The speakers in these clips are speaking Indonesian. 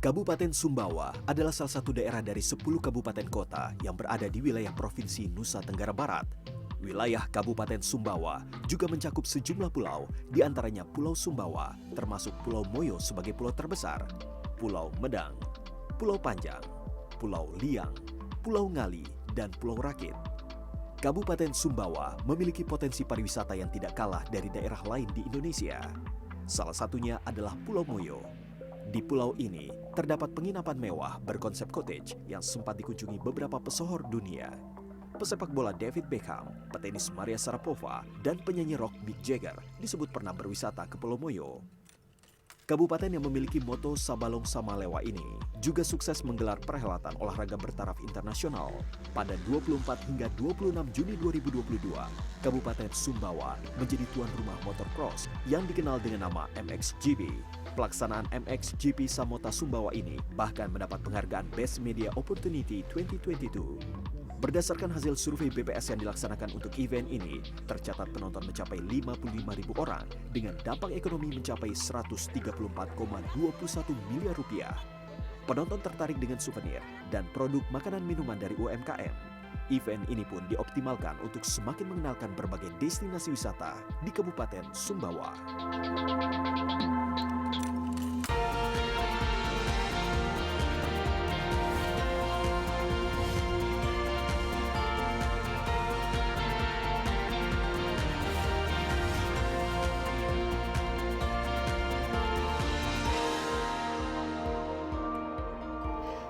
Kabupaten Sumbawa adalah salah satu daerah dari 10 kabupaten kota yang berada di wilayah Provinsi Nusa Tenggara Barat. Wilayah Kabupaten Sumbawa juga mencakup sejumlah pulau, di antaranya Pulau Sumbawa, termasuk Pulau Moyo sebagai pulau terbesar, Pulau Medang, Pulau Panjang, Pulau Liang, Pulau Ngali, dan Pulau Rakit. Kabupaten Sumbawa memiliki potensi pariwisata yang tidak kalah dari daerah lain di Indonesia. Salah satunya adalah Pulau Moyo. Di pulau ini, terdapat penginapan mewah berkonsep cottage yang sempat dikunjungi beberapa pesohor dunia. Pesepak bola David Beckham, petenis Maria Sharapova, dan penyanyi rock Mick Jagger disebut pernah berwisata ke Pulau Moyo. Kabupaten yang memiliki moto Sabalong Samalewa ini juga sukses menggelar perhelatan olahraga bertaraf internasional. Pada 24 hingga 26 Juni 2022, Kabupaten Sumbawa menjadi tuan rumah motocross yang dikenal dengan nama MXGP. Pelaksanaan MXGP Samota Sumbawa ini bahkan mendapat penghargaan Best Media Opportunity 2022. Berdasarkan hasil survei BPS yang dilaksanakan untuk event ini, tercatat penonton mencapai 55.000 orang dengan dampak ekonomi mencapai 134,21 miliar rupiah. Penonton tertarik dengan souvenir dan produk makanan minuman dari UMKM. Event ini pun dioptimalkan untuk semakin mengenalkan berbagai destinasi wisata di Kabupaten Sumbawa.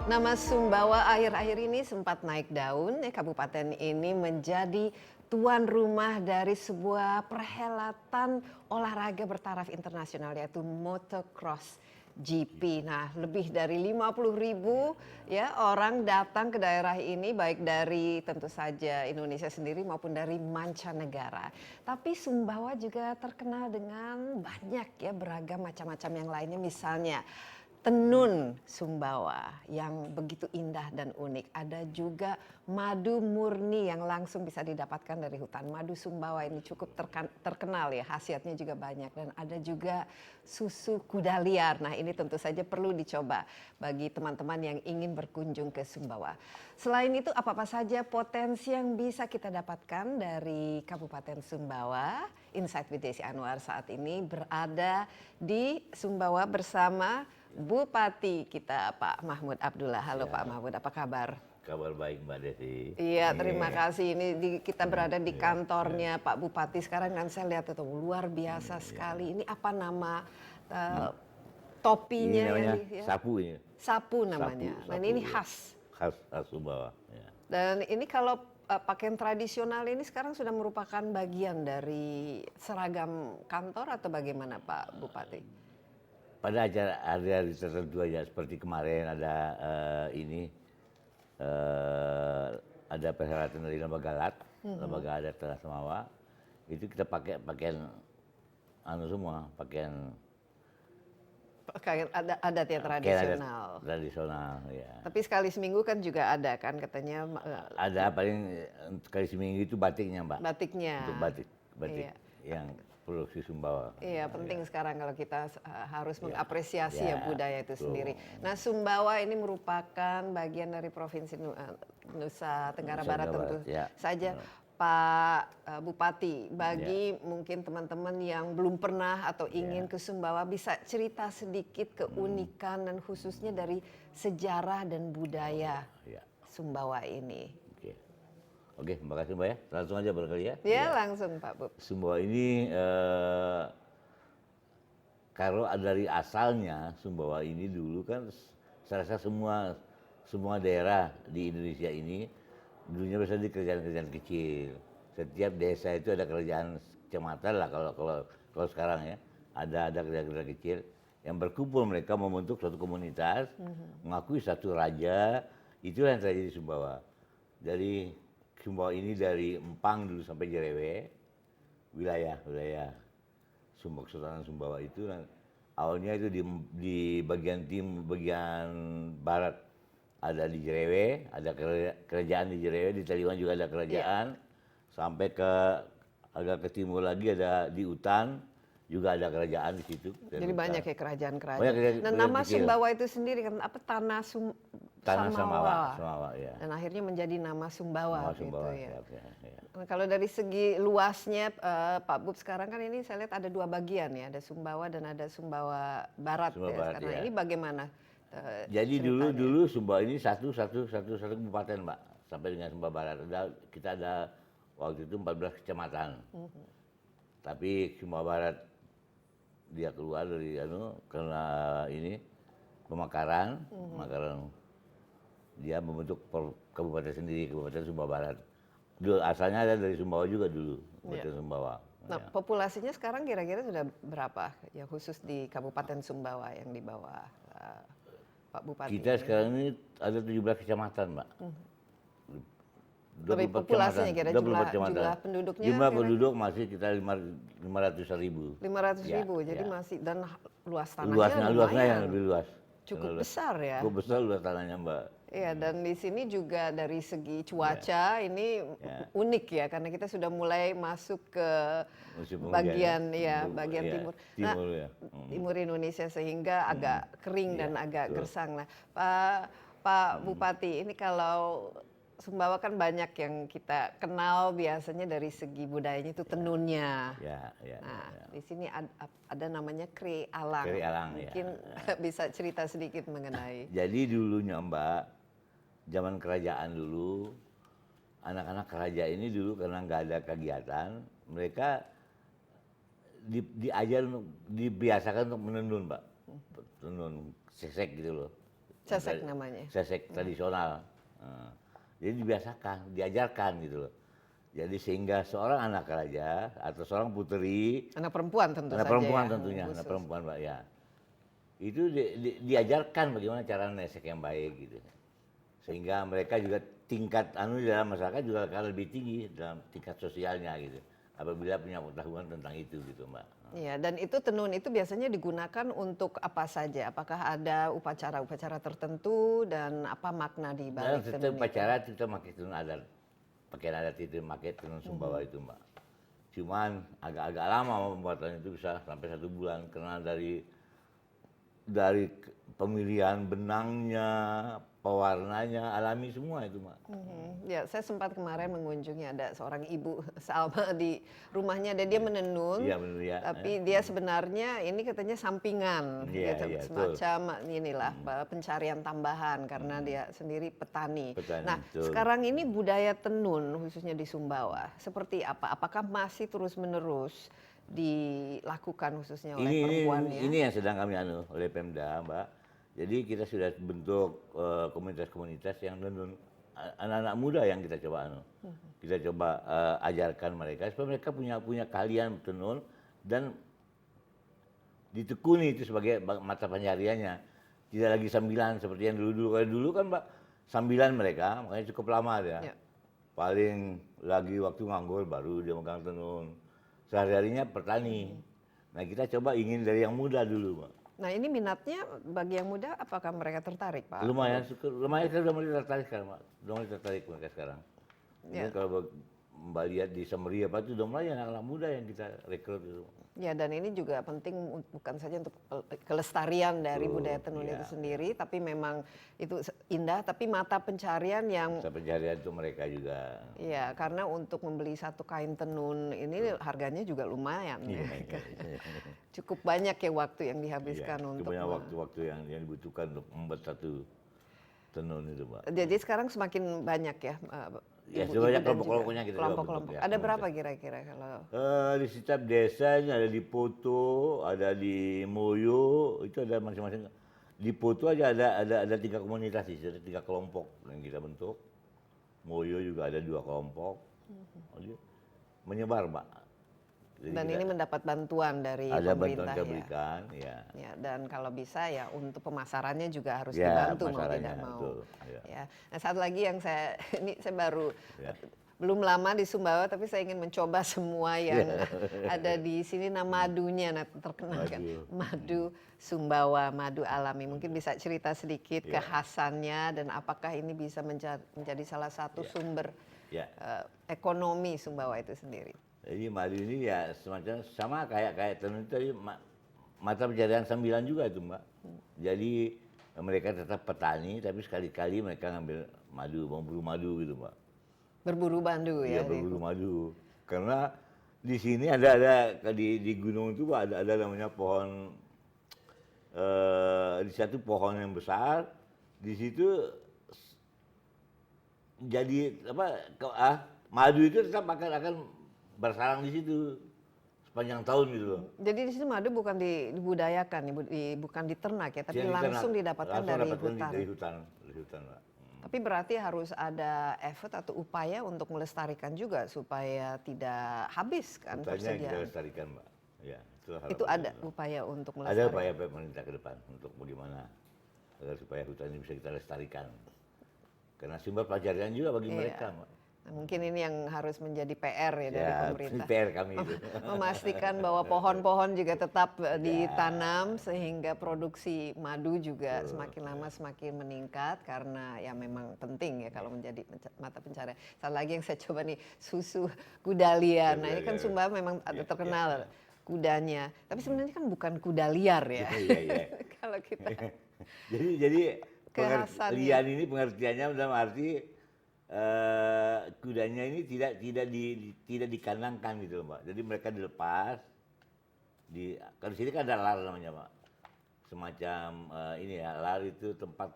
Nama Sumbawa akhir-akhir ini sempat naik daun. Kabupaten ini menjadi tuan rumah dari sebuah perhelatan olahraga bertaraf internasional yaitu motocross GP. Nah, lebih dari 50.000 ya orang datang ke daerah ini baik dari tentu saja Indonesia sendiri maupun dari mancanegara. Tapi Sumbawa juga terkenal dengan banyak ya beragam macam-macam yang lainnya, misalnya tenun Sumbawa yang begitu indah dan unik. Ada juga madu murni yang langsung bisa didapatkan dari hutan. Madu Sumbawa ini cukup terkenal ya, khasiatnya juga banyak. Dan ada juga susu kuda liar. Nah, ini tentu saja perlu dicoba bagi teman-teman yang ingin berkunjung ke Sumbawa. Selain itu, apa-apa saja potensi yang bisa kita dapatkan dari Kabupaten Sumbawa? Insight with Desi Anwar saat ini berada di Sumbawa bersama Bupati kita Pak Mahmud Abdullah. Halo ya. Pak Mahmud, apa kabar? Kabar baik Mbak Desi. Iya, terima kasih. Ini kita berada di kantornya Pak Bupati. Sekarang kan saya lihat itu luar biasa sekali. Ini apa nama topinya? Ini namanya ya? sapu ini. Sapu namanya. Sapu, Dan ini khas. Khas Sumbawa. Ya. Dan ini kalau pakaian tradisional ini sekarang sudah merupakan bagian dari seragam kantor atau bagaimana Pak Bupati? Pada acara tertentu aja, seperti kemarin ada ada perhelatan dari Lembaga LAT, Lembaga Adat Tanah Samawa. Itu kita pakai pakaian semua, pakaian adat ya tradisional. Tradisional ya. Tapi sekali seminggu kan juga ada kan katanya. Ada paling sekali seminggu itu batiknya Mbak. Batiknya. Untuk batik iya. Yang produksi Sumbawa. Iya, penting sekarang kalau kita harus mengapresiasi ya budaya itu sendiri. Nah, Sumbawa ini merupakan bagian dari Provinsi Nusa Tenggara Barat tentu saja. Pak Bupati, bagi mungkin teman-teman yang belum pernah atau ingin ke Sumbawa, bisa cerita sedikit keunikan dan khususnya dari sejarah dan budaya Sumbawa ini. Oke, terima kasih Mbak ya. Langsung aja barangkali ya. Ya, langsung Pak Bub. Sumbawa ini, kalau dari asalnya, Sumbawa ini dulu kan, saya rasa semua daerah di Indonesia ini, dulunya berasal dari kerajaan-kerajaan kecil. Setiap desa itu ada kerajaan kecamatan lah kalau sekarang ya. Ada kerajaan-kerajaan kecil yang berkumpul, mereka membentuk suatu komunitas, mengakui satu raja. Itulah yang terjadi di Sumbawa. Dari Sumbawa ini dari Empang dulu sampai Jerewe, wilayah Kesultanan Sumbawa itu awalnya itu di bagian barat ada di Jerewe, ada kerajaan di Jerewe, di Taliwan juga ada kerajaan, sampai agak ke timur lagi ada di Utan, juga ada kerajaan di situ. Jadi banyak ya kerajaan-kerajaan. Banyak kerajaan- Dan kerajaan nama kecil. Sumbawa itu sendiri kan apa Tanah Samawa. Samawa ya. Dan akhirnya menjadi nama Sumbawa, Nama Sumbawa, gitu ya. ya. Nah, kalau dari segi luasnya Pak Bub sekarang kan ini saya lihat ada dua bagian ya, ada Sumbawa dan ada Sumbawa Barat Sumbawa ya. Barat, Karena ya. ini bagaimana? Jadi ceritanya? dulu Sumbawa ini satu kabupaten, Mbak, sampai dengan Sumbawa Barat. Kita ada waktu itu 14 kecamatan. Tapi Sumbawa Barat dia keluar dari karena ini pemakaran, dia membentuk kabupaten sendiri, Kabupaten Sumbawa Barat. Dulu asalnya ada dari Sumbawa juga dulu, Kabupaten Sumbawa. Nah, Ya. populasinya sekarang kira-kira sudah berapa ya khusus di Kabupaten Sumbawa yang di bawah Pak Bupati? Kita ini? sekarang ini ada 17 kecamatan, Mbak. Tapi 24 populasinya kira 24 jumlah penduduknya Jumlah kira- penduduk masih kita 500.000. 500.000, Ya, jadi ya. masih dan luas tanahnya Luasnya yang lumayan. lebih luas. Cukup Luas. besar ya. Cukup besar luas tanahnya, Mbak. Iya, dan di sini juga dari segi cuaca ini Ya. unik ya, karena kita sudah mulai masuk ke Musim bagian penghujan, ya, ya. bagian Ya, timur. timur, ya. Timur Indonesia sehingga agak kering dan Ya, agak betul. gersang. Nah, Pak Bupati, ini kalau Sumbawa kan banyak yang kita kenal biasanya dari segi budayanya itu tenunnya. Ya, ya. Nah, ya. di sini ada namanya kre alang. Kre alang, ya. Mungkin bisa cerita sedikit mengenai. Jadi dulunya, Mbak, zaman kerajaan dulu, anak-anak kerajaan ini dulu karena nggak ada kegiatan, mereka dibiasakan untuk menenun, Mbak. Tenun sesek gitu loh. Sesek namanya. Sesek tradisional. Nah, jadi dibiasakan, diajarkan gitu loh. Jadi sehingga seorang anak raja atau seorang putri, Anak perempuan tentu anak saja perempuan ya, tentunya, khusus. anak perempuan, Mbak, ya. Itu diajarkan bagaimana cara nesek yang baik gitu. Sehingga mereka juga tingkat di dalam masyarakat juga akan lebih tinggi dalam tingkat sosialnya gitu. Apabila punya pengetahuan tentang itu gitu, Mbak. Iya, dan itu tenun itu biasanya digunakan untuk apa saja? Apakah ada upacara-upacara tertentu dan apa makna di Dalam balik setiap tenun itu? upacara kita pakai tenun adat. Pakaian adat itu pakai tenun Sumbawa itu, Mbak. Cuman agak-agak lama pembuatan itu bisa sampai 1 bulan karena dari pemilihan benangnya, pewarnanya alami semua itu, Mbak. Ya, saya sempat kemarin mengunjungi ada seorang ibu Salma di rumahnya dan dia menenun. Iya, benar ya. Tapi dia sebenarnya ini katanya sampingan, Iya, gitu, iya, semacam inilah pencarian tambahan karena dia sendiri petani. Petani, Nah, betul. sekarang ini budaya tenun khususnya di Sumbawa seperti apa? Apakah masih terus-menerus dilakukan khususnya oleh perempuannya? Ini yang sedang kami oleh Pemda, Mbak. Jadi kita sudah bentuk komunitas-komunitas yang tenun anak-anak muda yang kita coba kita coba ajarkan mereka supaya mereka punya keahlian tenun dan ditekuni itu sebagai mata pencariannya. Tidak lagi sambilan seperti yang dulu-dulu. Kalau dulu kan, Mbak, sambilan mereka makanya cukup lama ya. Ya. Paling lagi waktu nganggur baru dia megang tenun. Sehari-harinya petani. Nah, kita coba ingin dari yang muda dulu, Mbak. Nah, ini minatnya bagi yang muda apakah mereka tertarik, Pak? Lumayan sudah mulai tertarik sekarang, Mbak. Sudah mulai tertarik mereka sekarang. Ya. Jadi kalau Mbak lihat di Semeri apa itu udah mulai anak-anak muda yang kita rekrut itu. Ya, dan ini juga penting bukan saja untuk kelestarian dari Betul, budaya tenun iya. itu sendiri, tapi memang itu indah, tapi mata pencarian yang, Mata pencarian itu mereka juga. ya, karena untuk membeli satu kain tenun ini harganya juga lumayan. Iya, Ya. iya. Cukup banyak ya waktu yang dihabiskan Iya, untuk. banyak waktu-waktu yang dibutuhkan untuk membuat satu tenun itu, Mbak. Jadi sekarang semakin banyak ya. Ya, ibu-ibu sebanyak dan kelompok-kelompoknya juga kita coba kelompok-kelompok. bentuk, ya, Ada berapa komunitas. kira-kira kalau? Di setiap desa ini ada di Poto, ada di Moyo, itu ada masing-masing. Di Poto aja ada 3 komunitas, ada 3 kelompok yang kita bentuk. Moyo juga ada 2 kelompok. Jadi, menyebar, Mbak. Jadi Dan kita- ini mendapat bantuan dari ada bantuan pemerintah kita ya. berikan, ya. Ya, dan kalau bisa ya untuk pemasarannya juga harus Ya, dibantu mau pemasarannya, tidak mau. betul, ya. Ya. Nah, satu lagi yang saya ini saya baru Ya. belum lama di Sumbawa tapi saya ingin mencoba semua yang Ya. ada di sini. Nah, madunya terkenal kan, Madu. madu Sumbawa, madu alami. Mungkin bisa cerita sedikit Ya. kekhasannya dan apakah ini bisa menjadi salah satu Ya. sumber Ya. ekonomi Sumbawa itu sendiri. Jadi madu ini ya semacam sama kayak tenun tadi mata pencarian sambilan juga itu Mbak. Jadi mereka tetap petani tapi sekali-kali mereka ngambil madu, berburu madu gitu Mbak. Berburu madu Iya ya. berburu madu. Karena di sini ada di gunung itu Pak, ada namanya pohon di satu pohon yang besar di situ jadi madu itu tetap akan bersarang di situ sepanjang tahun gitu loh. Jadi di sini madu bukan dibudayakan, bukan diternak ya, tapi Jadi langsung didapatkan dari dapatkan hutan. dari hutan Pak. Tapi berarti harus ada effort atau upaya untuk melestarikan juga supaya tidak habis kan Hutannya yang kita persediaan. lestarikan Mbak. Ya, Itu ada upaya untuk ada melestarikan. upaya pemerintah ke depan untuk bagaimana agar supaya hutan ini bisa kita lestarikan. Karena sumber pelajarian juga bagi Iya. mereka Mbak. Nah, mungkin ini yang harus menjadi PR ya dari Ya, pemerintah. PR kami itu. Memastikan bahwa pohon-pohon juga tetap ditanam sehingga produksi madu juga semakin lama semakin meningkat karena ya memang penting ya kalau menjadi mata pencarian. Satu lagi yang saya coba nih susu kuda liar. Nah ini kan Sumbawa memang ada terkenal kudanya, tapi sebenarnya kan bukan kuda liar ya. Iya. Kalau kita Jadi Kekhasannya. lian ini pengertiannya dalam arti kudanya ini tidak dikandangkan gitu loh Mbak. Jadi mereka dilepas kalau di sini kan ada lar namanya Mbak. Semacam ini ya, lar itu tempat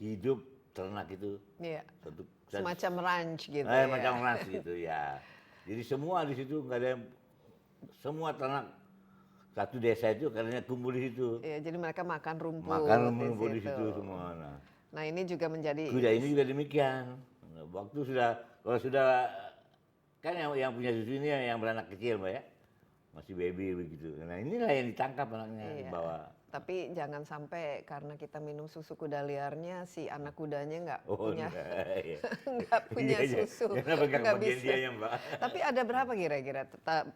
hidup ternak itu. ya, Satu semacam ranch gitu ya. macam ras gitu ya. Jadi semua di situ nggak ada semua ternak satu desa itu karena kumpul di situ. Ya, jadi mereka makan rumput. Makan rumput di situ semua. Nah ini juga menjadi Kuda ini juga demikian. Waktu kalau sudah kan yang punya susu ini yang beranak kecil Mbak ya, masih baby begitu. Nah inilah yang ditangkap anaknya Iya. dibawa. Tapi jangan sampai karena kita minum susu kuda liarnya si anak kudanya nggak punya Iya. nggak punya Iya. susu, Karena pegang nggak bagian bisa. dianya Mbak. Tapi ada berapa kira-kira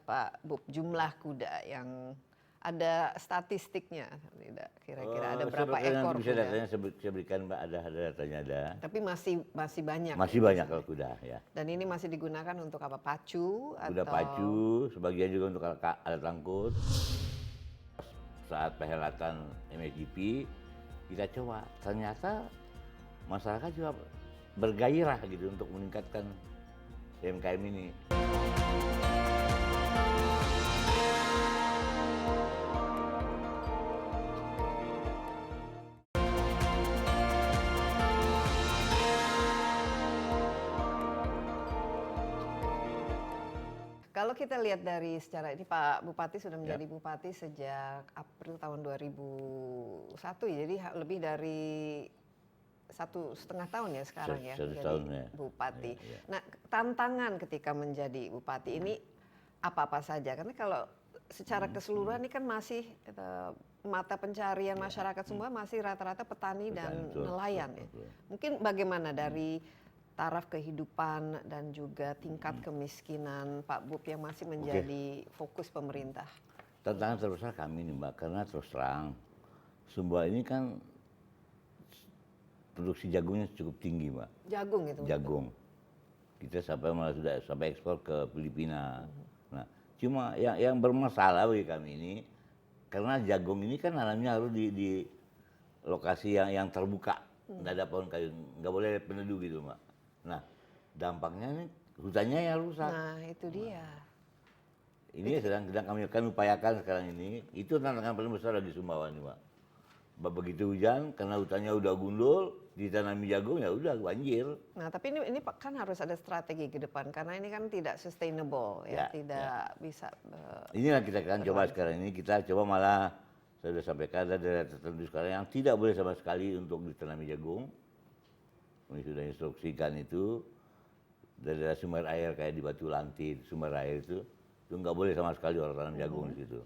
Pak Bub jumlah kuda yang ada statistiknya tidak kira-kira ada berapa Sebetulnya ekor nanti bisa kuda? datanya saya berikan Mbak, ada datanya ada. Tapi masih banyak. Masih ya? banyak kalau kuda ya. Dan ini masih digunakan untuk apa? Pacu Kuda atau pacu, sebagian juga untuk alat angkut. Saat perhelatan MXGP kita coba, ternyata masyarakat juga bergairah gitu untuk meningkatkan UMKM ini. Kalau kita lihat dari secara ini Pak Bupati sudah menjadi bupati sejak April tahun 2001 ya, jadi lebih dari 1,5 tahun ya sekarang ya Satu menjadi tahun, ya. bupati. Ya. Nah tantangan ketika menjadi bupati ini apa-apa saja? Karena kalau secara keseluruhan ini kan masih mata pencarian masyarakat semua masih rata-rata petani dan Betul, nelayan ya. betul. Mungkin bagaimana dari taraf kehidupan dan juga tingkat kemiskinan Pak Bub yang masih menjadi fokus pemerintah? Tantangan terbesar kami nih Mbak, karena terus terang Sumbawa ini kan produksi jagungnya cukup tinggi Mbak. Jagung itu? Jagung. Kita malah sudah sampai ekspor ke Filipina. Nah, cuma yang bermasalah bagi kami ini karena jagung ini kan nanamnya harus di lokasi yang terbuka, nggak ada pohon kayu, nggak boleh ada penduduk gitu Mbak. Nah, dampaknya nih hutannya yang rusak. Nah itu dia. Ini sedang kami akan upayakan sekarang ini. Itu tantangan paling besar bagi Sumbawa nih Pak. Begitu hujan, karena hutannya udah gundul, ditanami jagung ya udah banjir. Nah tapi ini kan harus ada strategi ke depan karena ini kan tidak sustainable ya, tidak bisa. Inilah kita akan coba sekarang ini, kita coba malah saya sudah sampaikan ada daerah tertentu sekarang yang tidak boleh sama sekali untuk ditanami jagung. Kami sudah instruksikan itu daerah sumber air kayak di Batu Lanti, sumber air itu nggak boleh sama sekali orang tanam jagung di situ.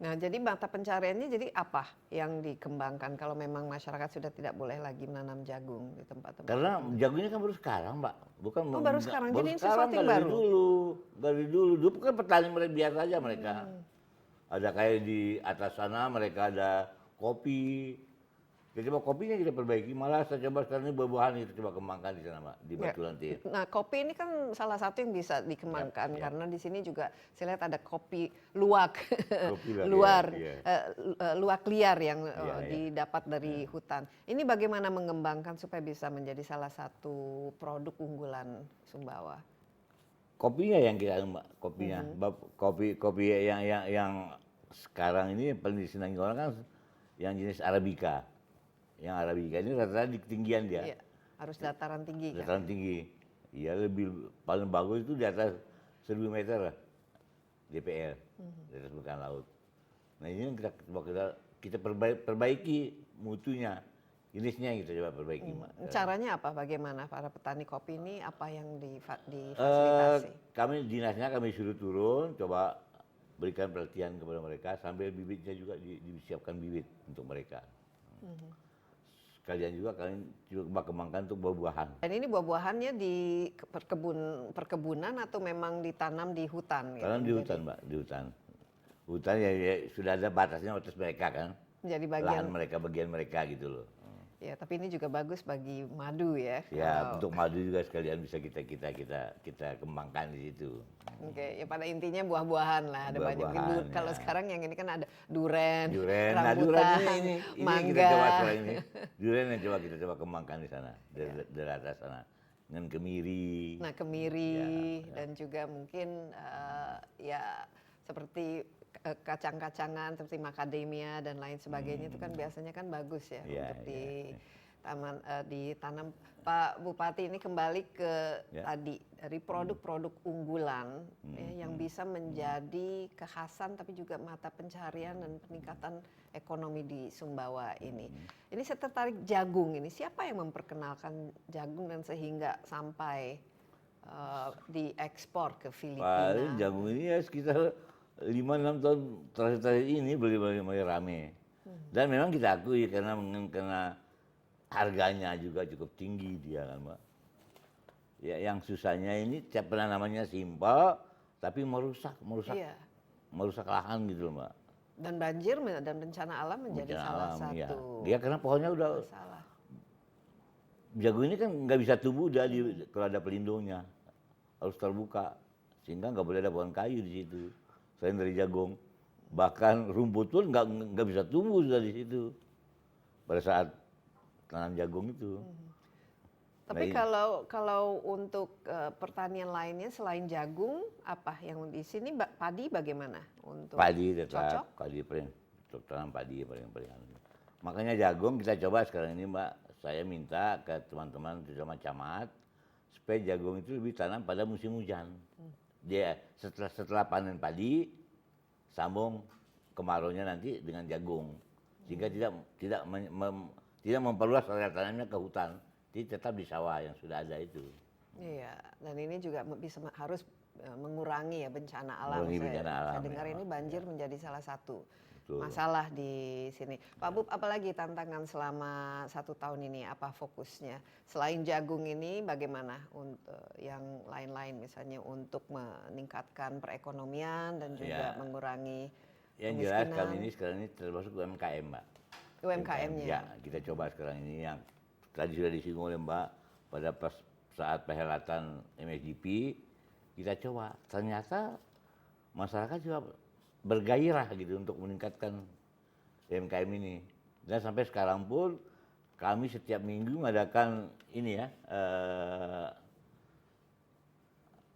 Nah jadi mata pencariannya jadi apa yang dikembangkan kalau memang masyarakat sudah tidak boleh lagi menanam jagung di tempat-tempat? Karena jagungnya kan baru sekarang, Mbak. Bukan baru sekarang. Jadi ini sekarang, sesuatu yang dari baru. Dari dulu. Dulu kan petani mereka biasa aja mereka. Ada kayak di atas sana mereka ada kopi. Kita coba kopinya kita perbaiki, malah saya coba sekarang ini buah-buahan kita coba kembangkan di sana, Mbak, di Ya. Batu Lantir. Nah, kopi ini kan salah satu yang bisa dikembangkan Ya. karena di sini juga saya lihat ada kopi luwak, Kopi luwak, luar, ya. luwak liar yang Ya. didapat dari hutan. Ini bagaimana mengembangkan supaya bisa menjadi salah satu produk unggulan Sumbawa? Kopinya yang kita, Mbak, kopinya. Kopi yang sekarang ini yang paling disenangi orang kan yang jenis Arabica. Yang Arabica ini rata-rata di ketinggian dia. Iya, harus dataran tinggi kan? Dataran tinggi. Iya, lebih paling bagus itu di atas 1000 meter lah. DPL, di atas permukaan laut. Nah ini yang kita perbaiki mutunya, jenisnya yang kita coba perbaiki, Mbak. Caranya apa? Bagaimana para petani kopi ini apa yang difasilitasi? Kami dinasnya kami suruh turun, coba berikan perhatian kepada mereka sambil bibitnya juga disiapkan bibit untuk mereka. Sekalian juga kalian coba kembangkan untuk buah-buahan. Dan ini buah-buahannya di perkebunan atau memang ditanam di hutan? Karena di hutan, Mbak, di hutan. Hutan ya sudah ada batasnya batas mereka kan. Menjadi Lahan mereka, bagian mereka gitu loh. Ya, tapi ini juga bagus bagi madu ya. Ya, untuk madu juga sekalian bisa kita kembangkan di situ. Oke, ya pada intinya buah-buahan lah, ada banyak. Buah-buahan, ya. Kalau sekarang yang ini kan ada duren, Nah, rambutan, duren ini mangga. kita coba sekarang ini. Duren yang kita coba kembangkan di sana, dari atas sana. Dengan kemiri. Nah, kemiri Ya. dan juga mungkin ya seperti kacang-kacangan seperti macadamia dan lain sebagainya itu kan biasanya kan bagus ya Ya, untuk ditanam. Pak Bupati, ini kembali ke tadi dari produk-produk unggulan yang bisa menjadi kekhasan tapi juga mata pencaharian dan peningkatan ekonomi di Sumbawa ini. Ini saya tertarik jagung ini. Siapa yang memperkenalkan jagung dan sehingga sampai diekspor ke Filipina? Paling jagung ini ya sekitar 5-6 tahun terakhir ini mulai rame. Dan memang kita akui karena harganya juga cukup tinggi dia kan, Mbak. Ya, yang susahnya ini penanamannya simpel tapi merusak Iya. lahan gitu loh, Mbak. Dan banjir dan bencana alam menjadi Bencana salah alam, ya. satu Dia karena pohonnya udah masalah. jagung ini kan nggak bisa tumbuh kalau ada pelindungnya, harus terbuka sehingga nggak boleh ada pohon kayu di situ selain dari jagung. Bahkan rumput pun nggak bisa tumbuh dari situ pada saat tanam jagung itu. Tapi kalau untuk pertanian lainnya selain jagung, apa yang di sini padi bagaimana untuk Padi cocok? tetap, untuk tanam padi paling. Makanya jagung kita coba sekarang ini, Mbak. Saya minta ke teman-teman terutama camat supaya jagung itu lebih tanam pada musim hujan. Dia setelah panen padi sambung kemaraunya nanti dengan jagung sehingga tidak memperluas area tanamnya ke hutan, jadi tetap di sawah yang sudah ada itu. Iya, dan ini juga harus mengurangi ya bencana alam. Saya dengar ini banjir menjadi salah satu masalah di sini. Pak Bub, apalagi tantangan selama 1 tahun ini? Apa fokusnya? Selain jagung ini, bagaimana untuk yang lain-lain, misalnya untuk meningkatkan perekonomian dan juga mengurangi yang jelas kami ini sekarang ini termasuk UMKM, Mbak. UMKM-nya. Ya, kita coba sekarang ini yang tadi sudah disinggung oleh Mbak pada saat perhelatan MSGP, kita coba ternyata masyarakat juga bergairah gitu untuk meningkatkan UMKM ini. Dan sampai sekarang pun kami setiap minggu mengadakan ini ya,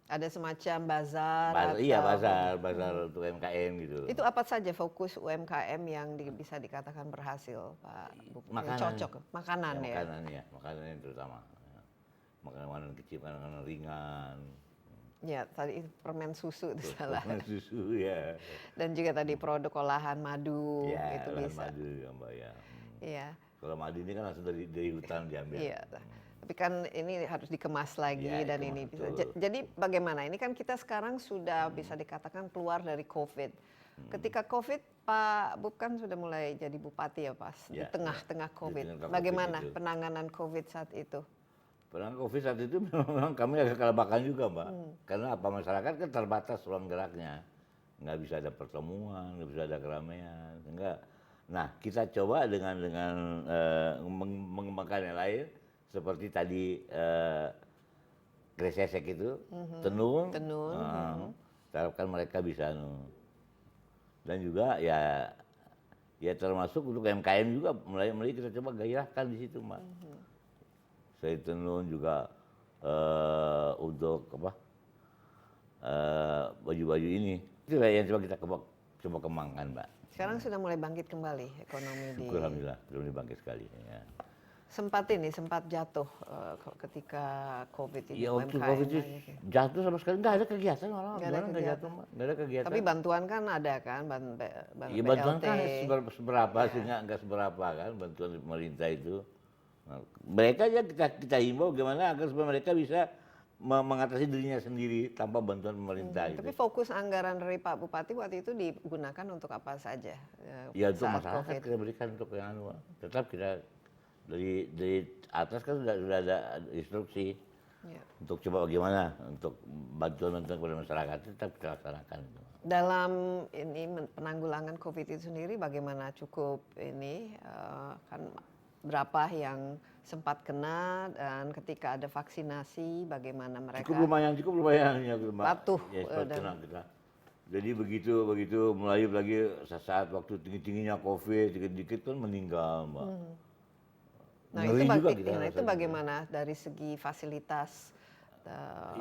ada semacam bazar. Iya, bazar untuk UMKM gitu. Itu apa saja fokus UMKM yang bisa dikatakan berhasil, Pak Bupati? Makanan. Cocok, makanan ya. Makanan yang terutama. Makanan kecil, makanan ringan. Ya, tadi permen susu itu salah. Permen susu ya. Dan juga tadi produk olahan madu Ya, itu olahan bisa. madu ya, Mbak ya. Iya. Kalau madu ini kan langsung dari hutan diambil. Iya. Tapi kan ini harus dikemas lagi Ya, dan ini bisa. Jadi bagaimana? Ini kan kita sekarang sudah bisa dikatakan keluar dari COVID. Ketika COVID, Pak Bub kan sudah mulai jadi bupati ya pas di Ya, tengah-tengah di COVID. tengah-tengah Bagaimana COVID itu. penanganan COVID saat itu? Penanganan COVID saat itu memang kami agak kelabakan juga, Mbak. Karena apa, masyarakat kan terbatas ruang geraknya. Nggak bisa ada pertemuan, nggak bisa ada keramaian. Sehingga Nah, kita coba dengan mengembangkan yang lain seperti tadi kresesek itu, tenun. Tenun, Kita harapkan mereka bisa dan juga ya termasuk untuk UMKM juga mulai kita coba gairahkan di situ, Mbak. Saya tenun juga untuk apa? Baju-baju ini. Itulah yang coba kita coba kembangkan, Mbak. Sekarang sudah mulai bangkit kembali ekonomi di. Syukur alhamdulillah, sudah mulai bangkit sekali. Ya. Sempat jatuh ketika COVID ini. Ya waktu UMKM COVID itu banyak ya. jatuh sama sekali nggak ada kegiatan malah Nggak ada nggak kegiatan. jatuh, Mbak. Nggak ada kegiatan. Tapi bantuan kan ada kan, Ya bantuan BLT. kan seberapa sih nggak seberapa kan bantuan dari pemerintah itu. Nah, mereka aja kita himbau gimana agar supaya mereka bisa mengatasi dirinya sendiri tanpa bantuan pemerintah. Tapi Gitu. fokus anggaran dari Pak Bupati waktu itu digunakan untuk apa saja? Ya untuk saat masyarakat COVID? kita berikan untuk yang anu, Pak. Tetap kita dari atas kan sudah ada instruksi Ya. untuk coba bagaimana untuk bantuan kepada masyarakat tetap kita laksanakan. Dalam ini penanggulangan COVID itu sendiri bagaimana cukup ini kan berapa yang sempat kena dan ketika ada vaksinasi bagaimana mereka Cukup lumayan ya, Mbak. patuh, Ya, cepat dan- tenang kita. Jadi begitu mulai lagi saat waktu tingginya COVID dikit-dikit kan meninggal, Mbak. Nah Ngeri juga kita itu rasanya. bagaimana dari segi fasilitas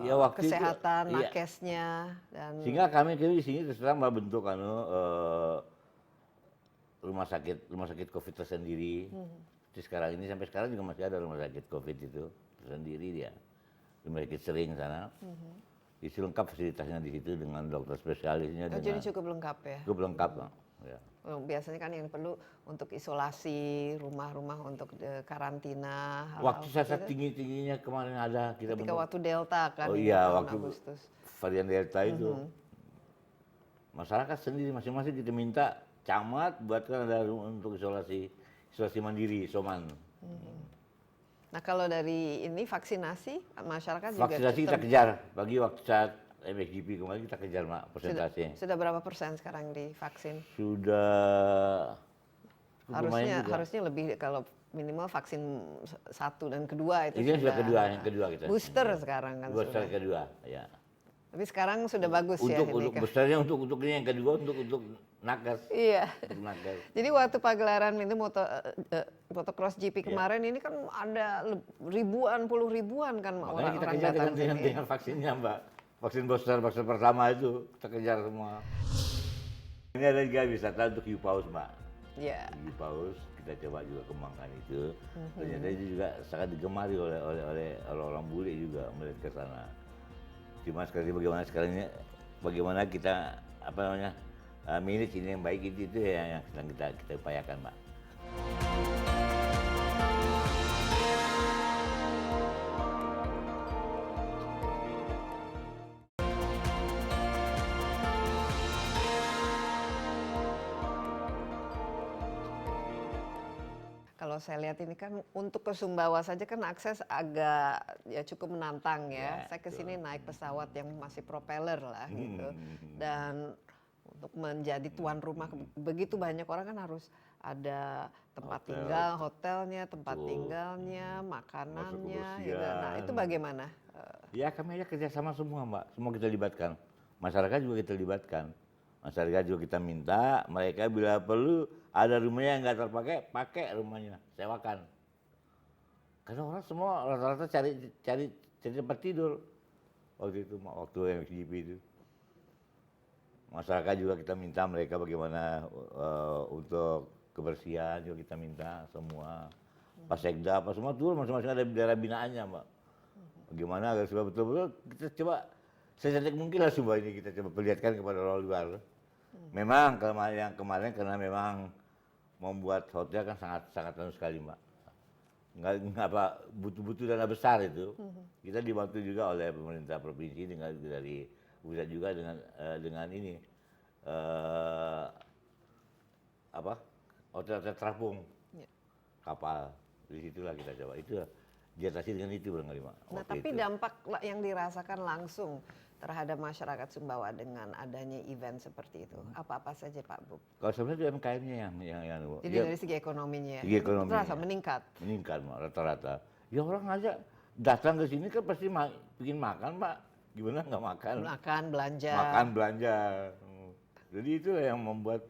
Ya, waktu itu, kesehatan, iya. nakesnya dan Sehingga kami di sini terus terang Mbak bentuk rumah sakit COVID tersendiri. Jadi sekarang ini sampai sekarang juga masih ada rumah sakit COVID itu tersendiri dia. Rumah sakit sering sana. Isi lengkap fasilitasnya di situ dengan dokter spesialisnya oh, dengan jadi cukup lengkap ya. cukup lengkap, Bang. Ya. Oh, biasanya kan yang perlu untuk isolasi, rumah-rumah untuk karantina. hal-hal Waktu seperti saat itu. tingginya kemarin ada kita Ketika bentuk. waktu Delta kan, Oh ini iya, tahun waktu Agustus. varian Delta itu. Masyarakat sendiri masing-masing kita minta camat buatkan ada untuk isolasi mandiri, isoman. Nah kalau dari ini vaksinasi, masyarakat juga Vaksinasi kita kejar. Bagi waktu saat MXGP kemarin kita kejar, Mak, persentasenya. sudah berapa persen sekarang divaksin? Sudah cukup lumayan juga. Harusnya lebih kalau minimal vaksin 1 dan kedua itu Ini yang sudah yang kedua kita. booster sekarang kan Booster sudah. kedua, ya. Tapi sekarang sudah bagus ya Untuk ini kan. boosternya untuk ini yang kedua untuk nakes. Iya. Untuk nakes. Jadi waktu pagelaran itu motocross GP kemarin ini kan ada puluh ribuan kan Makanya kita orang-orang kejar datang dengan sini. vaksinnya, Mbak. Vaksin booster pertama itu kita kejar semua. Ini ada juga wisata untuk hiu paus, Mbak. Iya. Hiu paus kita coba juga kembangkan itu. Ternyata itu juga sangat digemari oleh orang bule juga melihat ke sana. Cuma bagaimana kita manage ini yang baik itu yang sedang kita upayakan, Mbak. Kalau saya lihat ini kan untuk ke Sumbawa saja kan akses agak ya cukup menantang ya. Ya, Saya ke sini naik pesawat yang masih propeller lah gitu. Dan untuk menjadi tuan rumah begitu banyak orang kan harus ada tempat tinggal, hotelnya, tempat tinggalnya, makanannya gitu. Nah, itu bagaimana? Ya kami aja kerjasama semua, Mbak. Semua kita libatkan. Masyarakat juga kita libatkan. Masyarakat juga kita minta mereka bila perlu ada rumahnya yang nggak terpakai, pakai rumahnya, sewakan. Karena orang semua rata-rata cari tempat tidur waktu itu, waktu MXGP itu. Masyarakat juga kita minta mereka bagaimana untuk kebersihan juga kita minta semua. Pasekda apa semua turun masing-masing ada daerah binaannya, Mbak. Bagaimana agar supaya betul-betul kita coba secantik mungkin lah Sumba ini kita coba perlihatkan kepada orang luar. Memang yang kemarin karena memang membuat hotel kan sangat sekali, Mbak. Nggak butuh dana besar itu. Kita dibantu juga oleh pemerintah provinsi dari pusat juga dengan ini hotel terapung kapal. Di situlah kita coba itu diatasi dengan itu barangkali, Mbak. Nah, waktu tapi itu. dampak yang dirasakan langsung terhadap masyarakat Sumbawa dengan adanya event seperti itu? Apa-apa saja Pak Bub? Kalau sebenarnya itu UMKM-nya yang Jadi dari segi ekonominya, segi ekonomi terasa meningkat. meningkat Mak, rata-rata. Ya orang aja datang ke sini kan pasti bikin makan Pak, gimana nggak makan? Makan, belanja. Makan belanja. Jadi itu yang membuat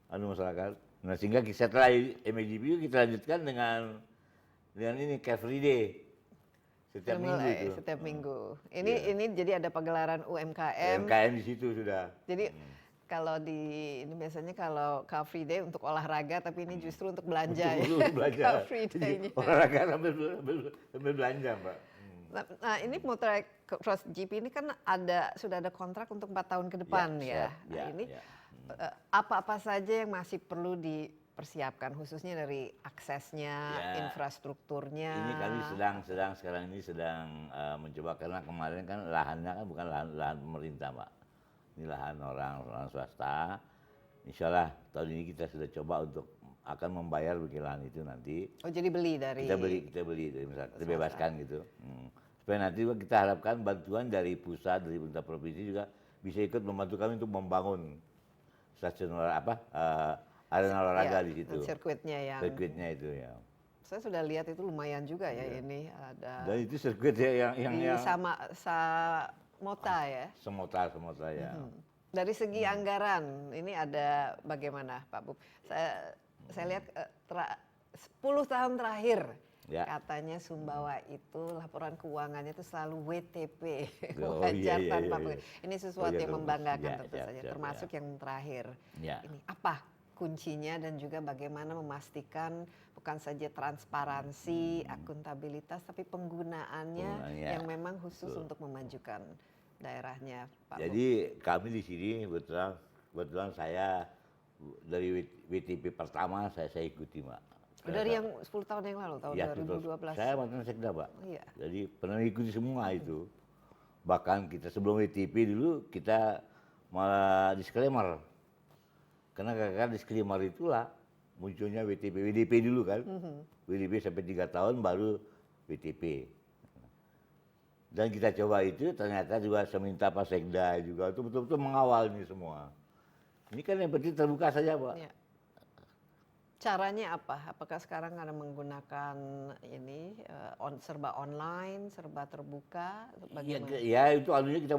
masyarakat. Nah sehingga setelah MAGP kita lanjutkan dengan ini Car Free Day setiap minggu itu. Setiap minggu. Ini jadi ada pagelaran UMKM. UMKM di situ sudah. Jadi kalau ini biasanya kalau Car Free Day untuk olahraga, tapi ini justru untuk belanja ya. Untuk belanja. Car Free Day-nya. Olahraga sambil belanja Mbak. Nah ini Motocross GP ini kan sudah ada kontrak untuk 4 tahun ke depan ya. Nah ini apa-apa saja yang masih perlu dipersiapkan khususnya dari aksesnya, infrastrukturnya. Ini kami sekarang ini sedang mencoba, karena kemarin kan lahannya kan bukan lahan pemerintah Pak. Ini lahan orang swasta. Insya Allah tahun ini kita sudah coba untuk akan membayar bagi lahan itu nanti. Oh jadi beli dari? Kita beli dari misalnya, kita bebaskan gitu. Supaya nanti kita harapkan bantuan dari pusat, dari pemerintah provinsi juga bisa ikut membantu kami untuk membangun stasiun arena olahraga di situ. Sirkuitnya itu ya. Saya sudah lihat itu lumayan juga ya ini ada. Dan itu sirkuit ya yang Samota ya. Semota ya. Dari segi anggaran ini ada bagaimana Pak Bub? Saya lihat 10 tahun terakhir katanya Sumbawa itu laporan keuangannya itu selalu WTP, wajar tanpa ini sesuatu yang membanggakan tentu saja, termasuk yang terakhir. Ini apa kuncinya dan juga bagaimana memastikan bukan saja transparansi, akuntabilitas, tapi penggunaannya yang memang khusus untuk memajukan daerahnya, Pak. Jadi kami di sini kebetulan saya dari WTP pertama saya ikuti Mbak. Dari yang 10 tahun yang lalu, tahun 2012. Saya mantan sekda Pak. Iya. Jadi pernah ikuti semua itu. Bahkan kita sebelum WTP dulu kita malah disclaimer. Karena kakak disclaimer itulah munculnya WDP dulu kan. WDP sampai 3 tahun baru WTP. Dan kita coba itu ternyata juga saya minta Pak Sekda juga itu betul-betul mengawal ini semua. Ini kan yang penting terbuka saja Pak. Ya. Caranya apa? Apakah sekarang ada menggunakan ini serba online, serba terbuka? Bagaimana? Ya itu alunya kita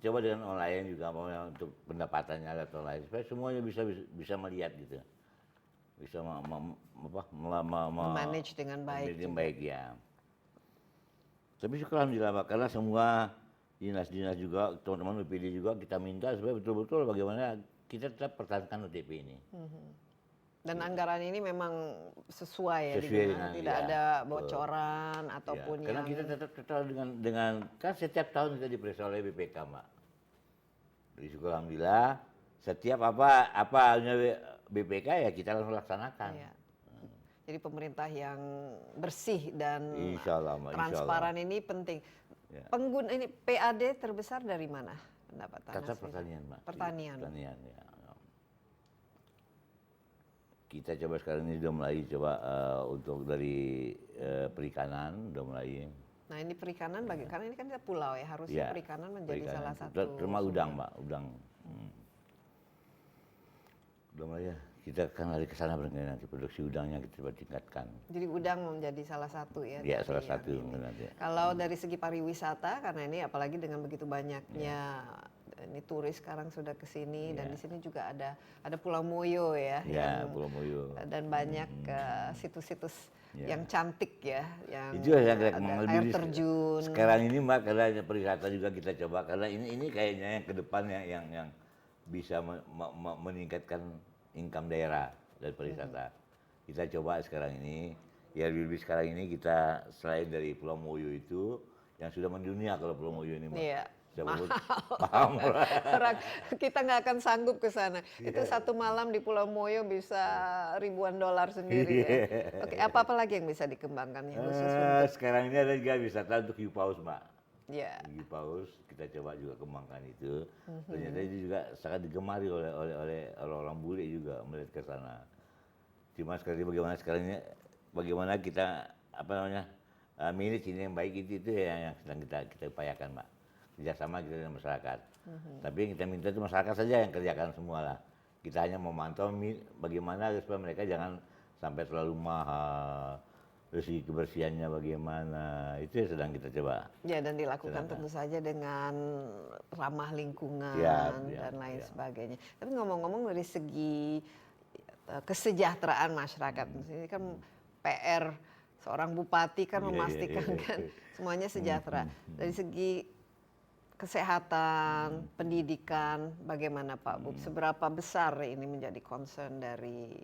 coba dengan online juga untuk pendapatannya lewat online supaya semuanya bisa melihat gitu, bisa manage dengan baik. Dengan baik ya. Tapi alhamdulillah Pak, karena semua dinas-dinas juga teman-teman UPD juga kita minta supaya betul-betul bagaimana kita tetap pertahankan UTP ini. Dan anggaran ini memang sesuai ya, dengan tidak ada bocoran ataupun karena kita tetap dengan kan setiap tahun kita diperiksa oleh BPK Mbak. Jadi syukur alhamdulillah setiap apa BPK ya kita langsung laksanakan. Jadi pemerintah yang bersih dan transparan ini penting. Pengguna ini PAD terbesar dari mana pendapatan? Kata pertanian Mbak. Pertanian ya. Kita coba sekarang ini sudah mulai untuk dari perikanan sudah mulai. Nah ini perikanan karena ini kan pulau ya, harusnya perikanan menjadi salah satu. Termasuk udang Mbak, udang. Udah mulai ya, kita akan lari ke sana nanti produksi udangnya kita coba tingkatkan. Jadi udang menjadi salah satu ya. Iya salah satu. Kalau dari segi pariwisata karena ini apalagi dengan begitu banyaknya ini turis sekarang sudah ke sini dan di sini juga ada Pulau Moyo ya. Pulau Moyo. Dan banyak situs-situs yang cantik ya, yang itu yang ada air terjun. Sekarang ini Mbak, karena pariwisata juga kita coba karena ini kayaknya yang ke depannya yang bisa meningkatkan income daerah dari pariwisata. Kita coba sekarang ini, ya lebih sekarang ini kita selain dari Pulau Moyo itu yang sudah mendunia kalau Pulau Moyo ini Mbak. Iya. Mahal. Kita nggak akan sanggup ke sana. Itu satu malam di Pulau Moyo bisa ribuan dolar sendiri ya. Oke, apa lagi yang bisa dikembangkan ya khusus untuk sekarang ini ada juga wisata untuk hiu paus Mbak. Ya. Hiu paus kita coba juga kembangkan itu. Ternyata itu juga sangat digemari oleh orang bule juga melihat ke sana. Cuma sekali bagaimana kita manage ini yang baik itu yang sedang kita upayakan Mbak. kerjasama kita dengan masyarakat. Tapi yang kita minta itu masyarakat saja yang kerjakan semua lah. Kita hanya memantau bagaimana supaya mereka jangan sampai terlalu mahal, dari segi kebersihannya bagaimana, itu yang sedang kita coba. Ya, dan dilakukan tentu saja dengan ramah lingkungan dan lain sebagainya. Tapi ngomong-ngomong dari segi kesejahteraan masyarakat, ini kan PR seorang bupati kan memastikan kan semuanya sejahtera. Dari segi kesehatan, pendidikan, bagaimana Pak Bub? Seberapa besar ini menjadi concern dari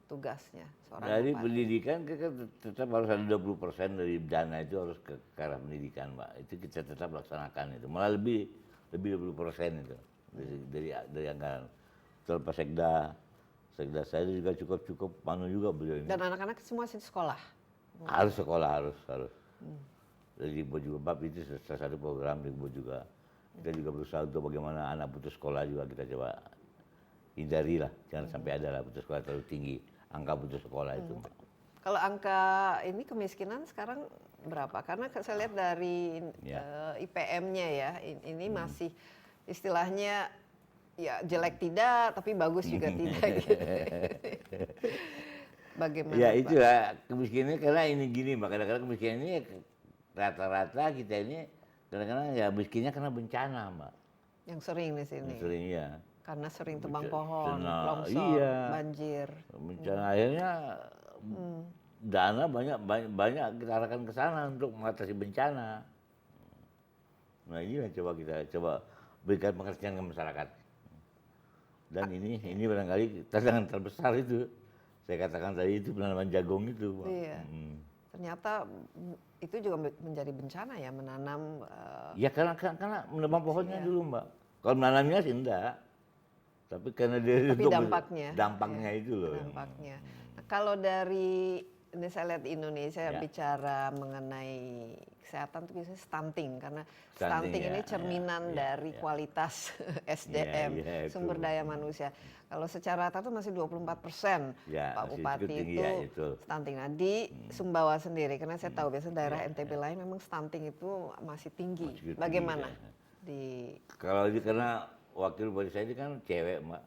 tugasnya seorang Dari bupati? pendidikan kita tetap harus ada 20% dari dana itu harus ke arah pendidikan, Mbak. Itu kita tetap laksanakan itu. Malah lebih 20% itu dari anggaran. Betul Pak Sekda saya juga cukup panu juga beliau ini. Dan anak-anak semua di sekolah? Harus sekolah harus. Jadi juga bab itu salah satu program dibuat juga. Kita juga berusaha untuk bagaimana anak putus sekolah juga kita coba hindari lah, jangan sampai ada lah putus sekolah terlalu tinggi, angka putus sekolah itu. Kalau angka ini kemiskinan sekarang berapa? Karena saya lihat dari IPM-nya ya, ini masih istilahnya ya jelek tidak, tapi bagus juga tidak. Gitu. Bagaimana? Ya Pak? itulah kemiskinan karena ini gini Mbak, kadang-kadang kemiskinan ini rata-rata kita ini kadang-kadang ya miskinnya karena bencana Mbak. Yang sering di sini. Yang sering ya. Karena sering tebang pohon, longsor, iya. banjir. Bencana akhirnya dana banyak kita arahkan ke sana untuk mengatasi bencana. Nah ini yang kita coba berikan pengertian ke masyarakat. Dan ini barangkali tantangan terbesar itu. Saya katakan tadi itu penanaman jagung itu. Pak. Iya. Ternyata itu juga menjadi bencana ya menanam. Ya karena menebang pohonnya dulu Mbak. Kalau menanamnya sih enggak. Tapi karena dia tapi dampaknya itu loh. Dampaknya. Nah, kalau dari ini saya lihat di Indonesia bicara mengenai kesehatan itu biasanya stunting karena stunting ini cerminan dari kualitas SDM sumber daya manusia. Kalau secara rata itu masih 24% Pak Bupati itu stunting. Nah di Sumbawa sendiri karena saya tahu biasanya daerah NTB lain memang stunting itu masih tinggi. Bagaimana di? Kalau karena wakil bupati saya ini kan cewek Mbak,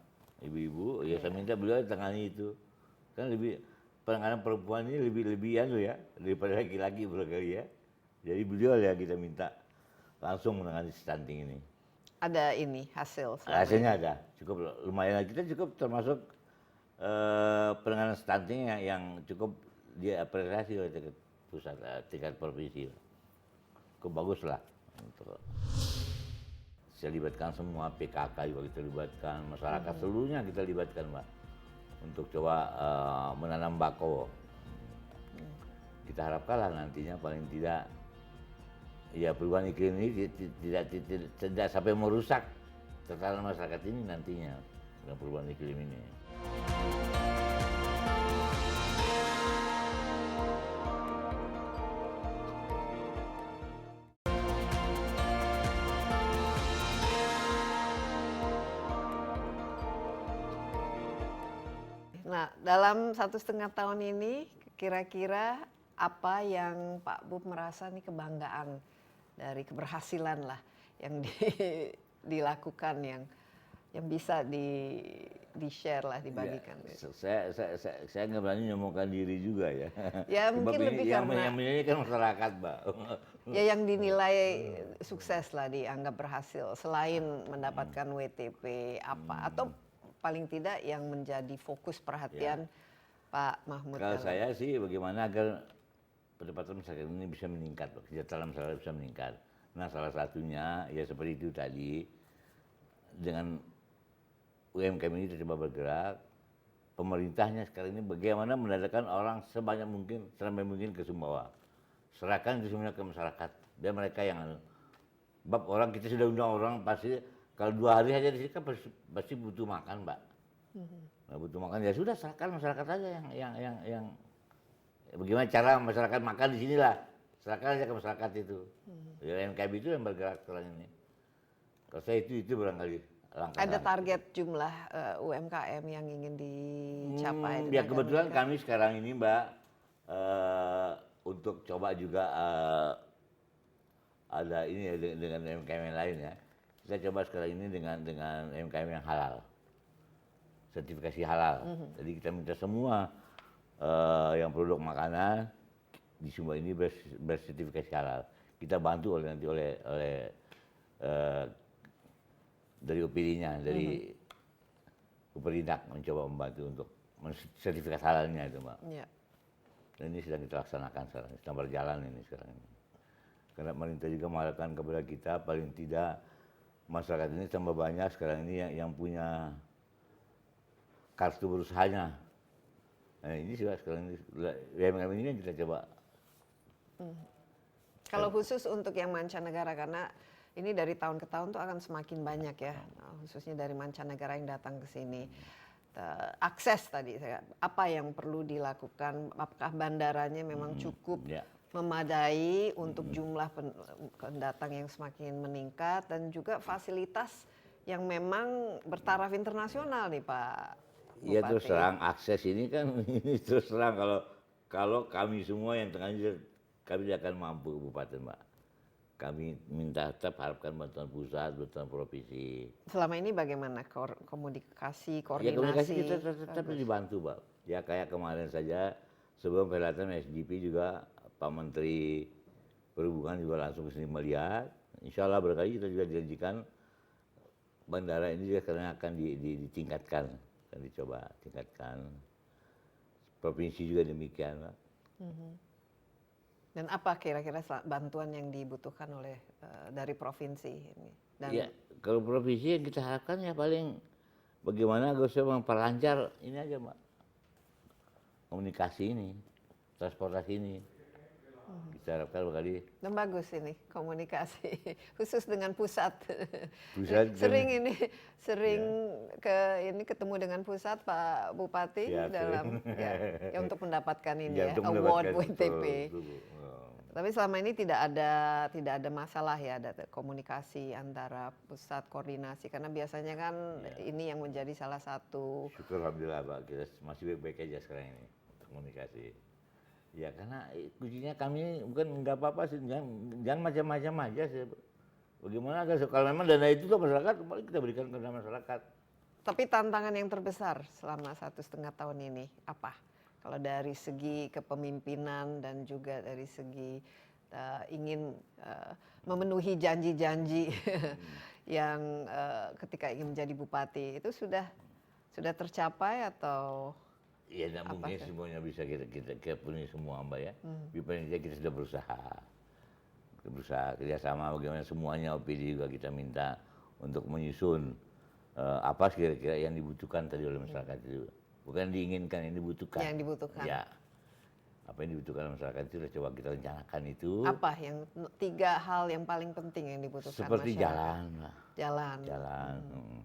ibu-ibu, ya saya minta beliau tangani itu. Kan lebih penanganan perempuan ini lebih anu ya daripada laki-laki barangkali ya. Jadi beliau ya kita minta langsung menangani stunting ini. Ada ini hasil? Hasilnya ada, cukup lumayan. Kita cukup termasuk penanganan stunting yang cukup diapresiasi oleh pusat tingkat provinsi. Cukup bagus lah. Untuk saya libatkan semua PKK juga kita libatkan, masyarakat seluruhnya kita libatkan Mbak. Untuk coba menanam bako. Kita harapkanlah nantinya paling tidak ya perubahan iklim ini tidak sampai merusak tatanan masyarakat ini nantinya dengan perubahan iklim ini. Nah, dalam 1,5 tahun ini kira-kira apa yang Pak Bub merasa nih kebanggaan dari keberhasilan lah yang dilakukan yang bisa di-share lah, dibagikan. Ya, saya nggak berani nyomokan diri juga ya. Ya mungkin lebih karena yang kan masyarakat, Mbak. Ya yang dinilai sukses lah, dianggap berhasil selain mendapatkan WTP apa atau paling tidak yang menjadi fokus perhatian Pak Mahmud. Kalau saya sih bagaimana agar pendapatan masyarakat ini bisa meningkat, kesejahteraan masyarakat bisa meningkat. Nah salah satunya ya seperti itu tadi, dengan UMKM ini coba bergerak, pemerintahnya sekarang ini bagaimana mendatangkan orang sebanyak mungkin, seramai mungkin ke Sumbawa. Serahkan itu semuanya ke masyarakat, biar mereka yang bab orang kita sudah undang orang pasti kalau 2 hari saja di sini kan pasti butuh makan, Mbak. Nah, butuh makan ya sudah serahkan masyarakat aja yang bagaimana cara masyarakat makan di sinilah. Serahkan aja ke masyarakat itu. Ya NKB itu yang bergerak sekarang ini. Kalau saya itu barangkali langkah. Ada target jumlah UMKM yang ingin dicapai? Ya kebetulan kami sekarang ini Mbak untuk coba juga ada ini ya dengan UMKM yang lain ya. Kita coba sekarang ini dengan UMKM yang halal, sertifikasi halal. Jadi kita minta semua yang produk makanan di Sumba ini bersertifikasi halal. Kita bantu nanti oleh dari OPD-nya, dari Uperindak mencoba membantu untuk sertifikat halalnya itu, Mbak. Ya. Dan ini sedang kita laksanakan sekarang, sedang berjalan ini sekarang ini. Karena pemerintah juga mengharapkan kepada kita paling tidak masyarakat ini tambah banyak sekarang ini yang punya kartu berusahanya. Nah ini juga sekarang ini UMKM ini yang kita coba. Kalau khusus untuk yang mancanegara, karena ini dari tahun ke tahun tuh akan semakin banyak ya, khususnya dari mancanegara yang datang ke sini. Akses tadi, apa yang perlu dilakukan? Apakah bandaranya memang cukup memadai untuk jumlah pendatang yang semakin meningkat, dan juga fasilitas yang memang bertaraf internasional nih Pak Bupati? Iya terus terang akses ini kan ini terus terang kalau kami semua yang tengah kami tidak akan mampu Bupati, Mbak. Kami minta tetap harapkan bantuan pusat, bantuan provinsi. Selama ini bagaimana komunikasi, koordinasi? Ya komunikasi kita tetap dibantu, Pak. Ya kayak kemarin saja sebelum perhelatan SDP juga Pak Menteri Perhubungan juga langsung ke sini melihat. Insya Allah berkali kita juga dijanjikan bandara ini juga karena akan ditingkatkan, akan dicoba tingkatkan. Provinsi juga demikian, Pak. Dan apa kira-kira bantuan yang dibutuhkan oleh dari provinsi ini? Dan ya, kalau provinsi yang kita harapkan ya paling bagaimana Gus memperlancar ini aja, Mbak. Komunikasi ini, transportasi ini. Kita harapkan berkali. Dan bagus ini komunikasi khusus dengan pusat. Pusat sering ketemu dengan pusat Pak Bupati dalam ya untuk mendapatkan ini award WTP. Tapi selama ini tidak ada masalah ya, ada komunikasi antara pusat, koordinasi, karena biasanya kan ini yang menjadi salah satu. Syukur alhamdulillah Pak, kita masih baik-baik aja sekarang ini untuk komunikasi. Ya karena kuncinya kami bukan nggak apa-apa sih, jangan macam-macam aja sih. Bagaimana kalau memang dana itu ke masyarakat, paling kita berikan ke masyarakat. Tapi tantangan yang terbesar selama 1,5 tahun ini apa? Kalau dari segi kepemimpinan dan juga dari segi ingin memenuhi janji-janji yang ketika ingin menjadi bupati itu sudah tercapai atau? Ya tidak mungkin semuanya bisa kita penuhi semua Mbak ya. Paling tidak kita sudah berusaha kerjasama bagaimana semuanya OPD juga kita minta untuk menyusun apa kira-kira yang dibutuhkan tadi oleh masyarakat itu. Bukan diinginkan, yang dibutuhkan. Yang dibutuhkan. Ya. Apa yang dibutuhkan masyarakat itu sudah coba kita rencanakan itu. Apa yang 3 hal yang paling penting yang dibutuhkan seperti masyarakat? jalan, Mbak. Jalan.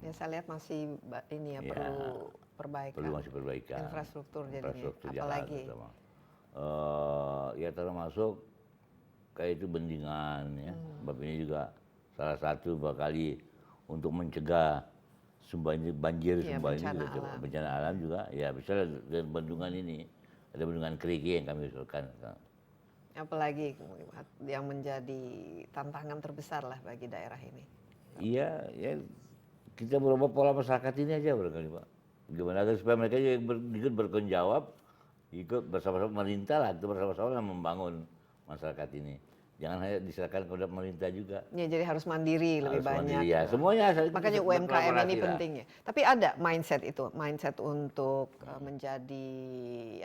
Ya saya lihat masih ini ya, perlu perbaikan. Perlu masih perbaikan. Infrastruktur jadinya. Infrastruktur Apalagi? Jalan, ya termasuk kayak itu bendingan ya. Sebab ini juga salah satu kali untuk mencegah banjir ya, Sumba ini juga bencana alam juga ya bisa dengan bendungan ini, ada bendungan Keriki yang kami usulkan. Apalagi yang menjadi tantangan terbesar lah bagi daerah ini? Iya, ya kita berubah pola masyarakat ini aja barangkali Pak. Gimana agar supaya mereka ikut bertanggung jawab, ikut bersama-sama pemerintah lah, itu bersama-sama membangun masyarakat ini. Jangan hanya diserahkan kepada pemerintah juga. Ya, jadi harus mandiri lebih banyak. Ya, semuanya. Makanya UMKM ini penting ya. Tapi ada mindset untuk menjadi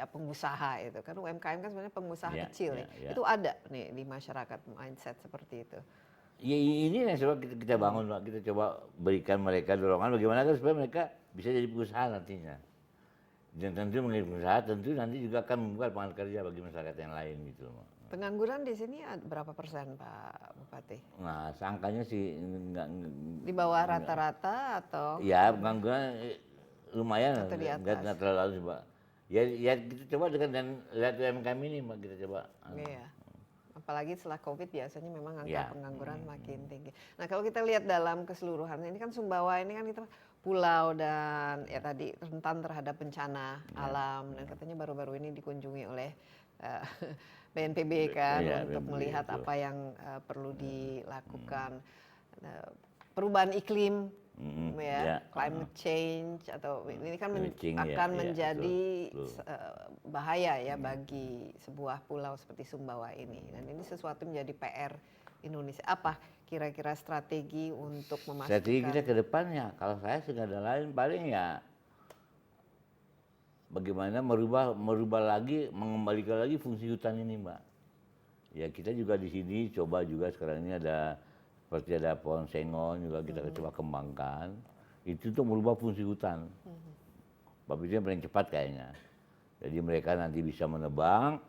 pengusaha itu. Kan UMKM kan sebenarnya pengusaha kecil ya. Itu ada nih di masyarakat mindset seperti itu. Ya ini yang coba kita bangun, Pak. Kita coba berikan mereka dorongan bagaimana supaya mereka bisa jadi pengusaha nantinya. Dan tentu menjadi pengusaha tentu nanti juga akan membuka lapangan kerja bagi masyarakat yang lain gitu, Pak. Pengangguran di sini berapa persen Pak Bupati? Nah, angkanya sih enggak di bawah rata-rata atau? Ya, pengangguran lumayan, enggak terlalu Pak. Ya kita coba dengan lihat UMKM ini Mbak, kita coba. Iya. Apalagi setelah COVID biasanya memang angka pengangguran makin tinggi. Nah, kalau kita lihat dalam keseluruhan ini kan Sumbawa ini kan kita pulau dan ya tadi rentan terhadap bencana alam, dan katanya baru-baru ini dikunjungi oleh eh, BNPB kan Iya, untuk BNPB, melihat betul. apa yang perlu dilakukan. Perubahan iklim, ya, climate change atau ini kan climate change, ya, akan ya, menjadi betul, betul. bahaya ya bagi sebuah pulau seperti Sumbawa ini. Dan ini sesuatu menjadi PR Indonesia. Apa kira-kira strategi untuk Strategi kita memastikan? ke depannya, kalau saya sih nggak ada lain, paling ya bagaimana merubah lagi, mengembalikan lagi fungsi hutan ini, Mbak. Ya kita juga di sini coba juga sekarang ini ada seperti ada pohon sengon juga kita coba kembangkan. Itu tuh merubah fungsi hutan. Sebab itu yang paling cepat kayaknya. Jadi mereka nanti bisa menebang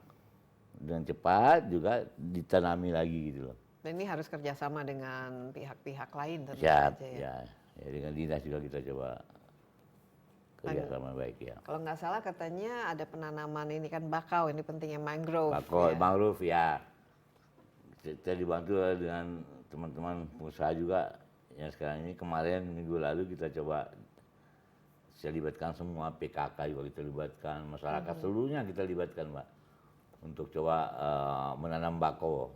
dengan cepat juga ditanami lagi gitu loh. Dan ini harus kerjasama dengan pihak-pihak lain tentu Siap, saja ya. ya dengan dinas juga kita coba kerjasama baik ya. Kalau nggak salah katanya ada penanaman ini kan bakau, ini pentingnya mangrove. Bakau, ya. mangrove ya. Kita dibantu dengan teman-teman pengusaha juga yang sekarang ini, kemarin minggu lalu kita coba saya libatkan semua PKK juga kita libatkan, masyarakat seluruhnya kita libatkan, Mbak, untuk coba menanam bakau.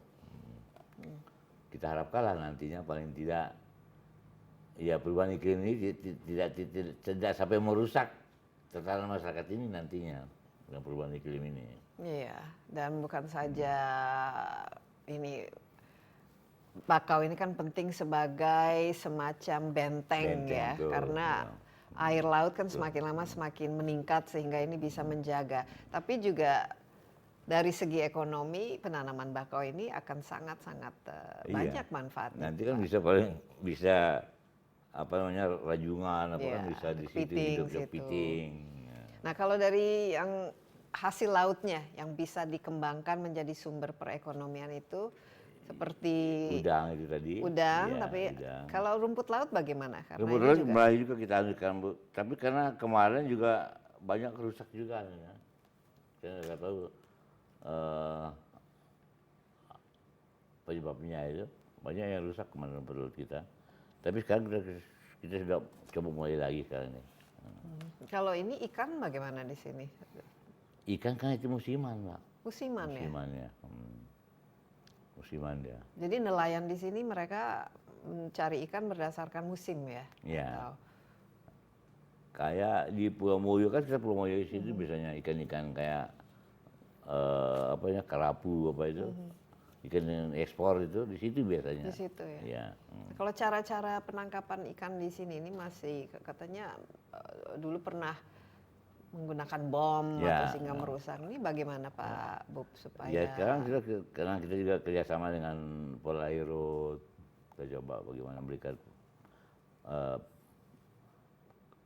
Kita harapkanlah nantinya paling tidak ya perubahan iklim ini tidak sampai merusak tatanan masyarakat ini nantinya dengan perubahan iklim ini. Iya, dan bukan saja ini bakau ini kan penting sebagai semacam benteng ya, Betul, karena air laut kan semakin lama semakin meningkat sehingga ini bisa menjaga. Tapi juga dari segi ekonomi penanaman bakau ini akan sangat-sangat banyak manfaatnya. Nanti kan bisa apa namanya rajungan apa kan Iya, bisa di situ kepiting hidup situ. kepiting. Nah, kalau dari yang hasil lautnya yang bisa dikembangkan menjadi sumber perekonomian itu seperti Udang itu tadi. udang, Iya, tapi udang. kalau rumput laut bagaimana? Karena Rumput ini laut juga mulai juga kita alihkan, Bu. Tapi karena kemarin juga banyak rusak juga ya. Saya nggak tahu penyebabnya itu. Banyak yang rusak kemarin rumput laut kita. Tapi sekarang kita sudah coba mulai lagi sekarang ini. kalau ini ikan bagaimana di sini? Ikan kan itu musiman, Pak. Musiman ya. Musiman ya. Musiman dia. Jadi nelayan di sini mereka mencari ikan berdasarkan musim ya? Iya. Atau- Kayak di Pulau Moyo kan kita Pulau Moyo di situ biasanya ikan-ikan kayak apa ya karapu apa itu. Ikan yang ekspor itu di situ biasanya. Di situ ya. Iya. Kalau cara-cara penangkapan ikan di sini ini masih katanya dulu pernah menggunakan bom Ya, atau sehingga merusak. Ini bagaimana Pak Bob supaya Ya sekarang karena kita juga kerjasama dengan Polairut, kita coba bagaimana memberikan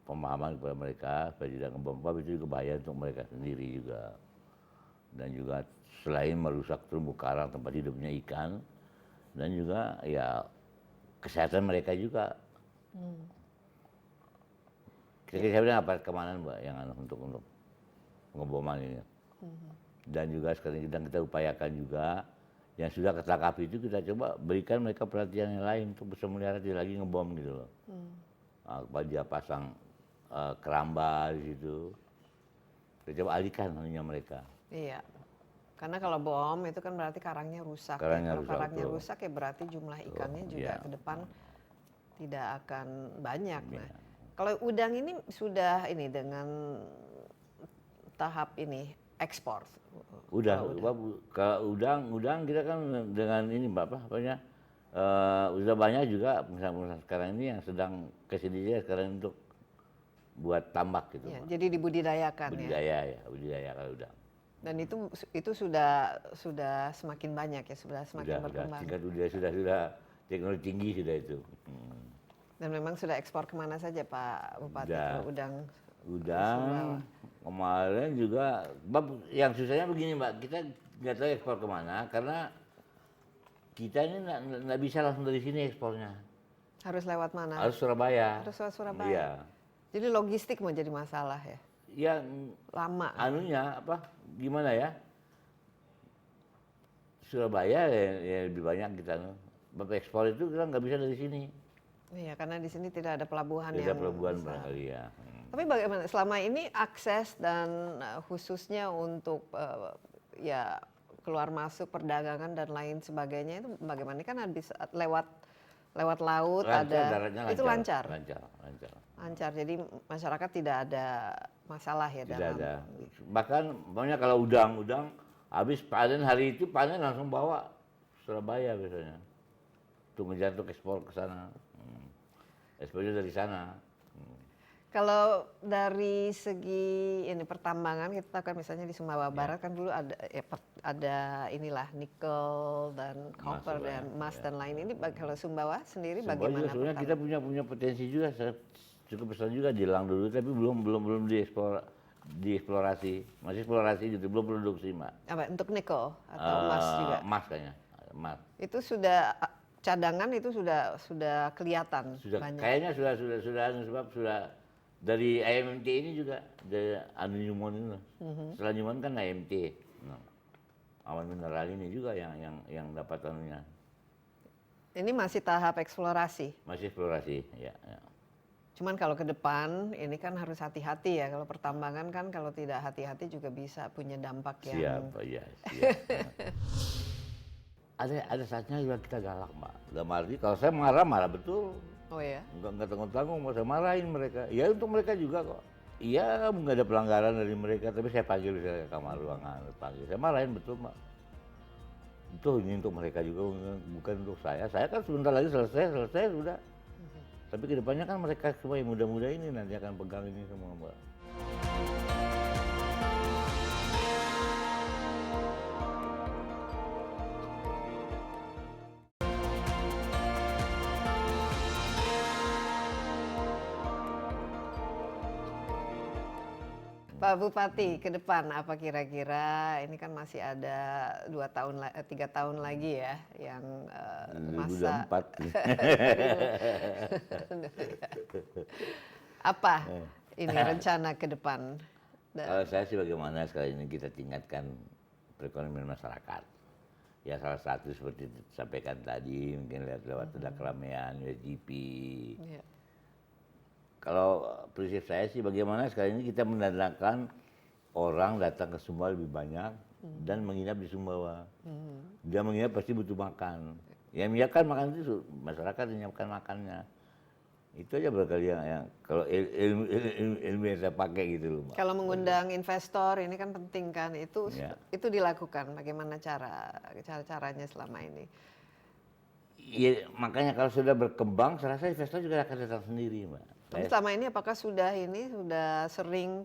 pemahaman kepada mereka supaya tidak ngebom, itu juga bahaya untuk mereka sendiri juga. Dan juga selain merusak terumbu karang tempat hidupnya ikan, dan juga ya kesehatan mereka juga. Kita bilang apa keamanan, Mbak, yang untuk pengeboman ini. Dan juga sekarang kita upayakan juga yang sudah ketangkap itu kita coba berikan mereka pelatihan yang lain untuk bisa melihara tidak lagi ngebom gitu loh. Dia pasang keramba di situ. Kita coba alihkan hanya mereka. iya. Karena kalau bom itu kan berarti karangnya rusak. Karangnya Kalau rusak, karangnya betul. rusak ya berarti jumlah ikannya juga iya. ke depan tidak akan banyak. Nah, kalau udang ini sudah ini dengan tahap ini ekspor. Udah, kalau udang kita kan dengan ini Mbak apanya udah banyak juga pengusaha sekarang ini yang sedang kesini sekarang untuk buat tambak gitu. Ya, Mbak. jadi dibudidayakan ya. Budidaya kalau udang. Dan itu sudah semakin banyak ya, sudah semakin berkembang. Tingkat sudah teknologi tinggi sudah itu. Dan memang sudah ekspor kemana saja Pak Bupati kalau udang? Udang kemarin juga, yang susahnya begini Mbak, kita nggak tahu ekspor kemana karena kita ini nggak bisa langsung dari sini ekspornya. Harus lewat mana? Harus Surabaya. Harus lewat Surabaya. Iya. Jadi logistik menjadi masalah ya. Ya Lama. anunya apa? Gimana ya? Surabaya ya lebih banyak kita. Bapak ekspor itu kita nggak bisa dari sini. Iya, karena di sini tidak ada pelabuhan Tidak yang ada pelabuhan besar. barangkali ya. Tapi bagaimana selama ini akses dan khususnya untuk ya keluar masuk perdagangan dan lain sebagainya itu bagaimana? Ini kan bisa lewat laut daratnya itu lancar. Lancar. Jadi masyarakat tidak ada masalah ya Tidak dalam. ada. Bahkan banyak kalau udang habis panen hari itu panen langsung bawa Surabaya biasanya. Untuk ngejar untuk ekspor ke sana. Ekspornya dari sana. Kalau dari segi ini pertambangan kita tahu kan misalnya di Sumbawa Barat kan dulu ada inilah nikel dan copper dan emas dan lain ini kalau Sumbawa sendiri bagaimana? Sebenarnya kita punya potensi juga cukup besar juga di Lang dulu tapi belum dieksplorasi. Masih eksplorasi gitu, belum produksi, Mbak. Apa untuk nikel atau emas juga? Emas kayaknya. Emas. Itu sudah cadangan itu sudah kelihatan banyak. Kayaknya sudah sebab sudah dari IMT ini juga dari Newmont ini. Setelah Newmont kan IMT. Nah, awan mineral ini juga yang dapat anunya. Ini masih tahap eksplorasi. Masih eksplorasi, ya. Cuman kalau ke depan ini kan harus hati-hati ya. Kalau pertambangan kan kalau tidak hati-hati juga bisa punya dampak yang. Siap. Ada saatnya juga kita galak, Mbak. Dalam arti kalau saya marah betul. Oh ya? Enggak tanggung-tanggung, mau saya marahin mereka. Ya untuk mereka juga kok. Iya, nggak ada pelanggaran dari mereka, tapi saya panggil ke kamar ruangan, saya marahin betul, Mbak. Itu ini untuk mereka juga, bukan untuk saya. Saya kan sebentar lagi selesai sudah. Tapi kedepannya kan mereka semua yang muda-muda ini nanti akan pegang ini semua, Mbak. Pak Bupati, ke depan apa kira-kira? Ini kan masih ada 3 tahun lagi ya, yang masa 2024. apa ini rencana ke depan? Kalau saya sih bagaimana sekali ini kita tingkatkan perekonomian masyarakat. Ya salah satu seperti disampaikan tadi, mungkin lewat ada keramaian, USGP. Yeah. Kalau prinsip saya sih bagaimana sekali ini kita mendatangkan orang datang ke Sumbawa lebih banyak dan menginap di Sumbawa. Dia menginap pasti butuh makan. Yang menyiapkan makan itu masyarakat menyiapkan makannya. Itu aja barangkali yang kalau ilmu yang saya pakai gitu loh, Mbak. Kalau mengundang investor ini kan penting kan, itu dilakukan bagaimana caranya selama ini? Iya, makanya kalau sudah berkembang, saya rasa investor juga akan datang sendiri, Mbak. Tapi selama ini apakah sudah sering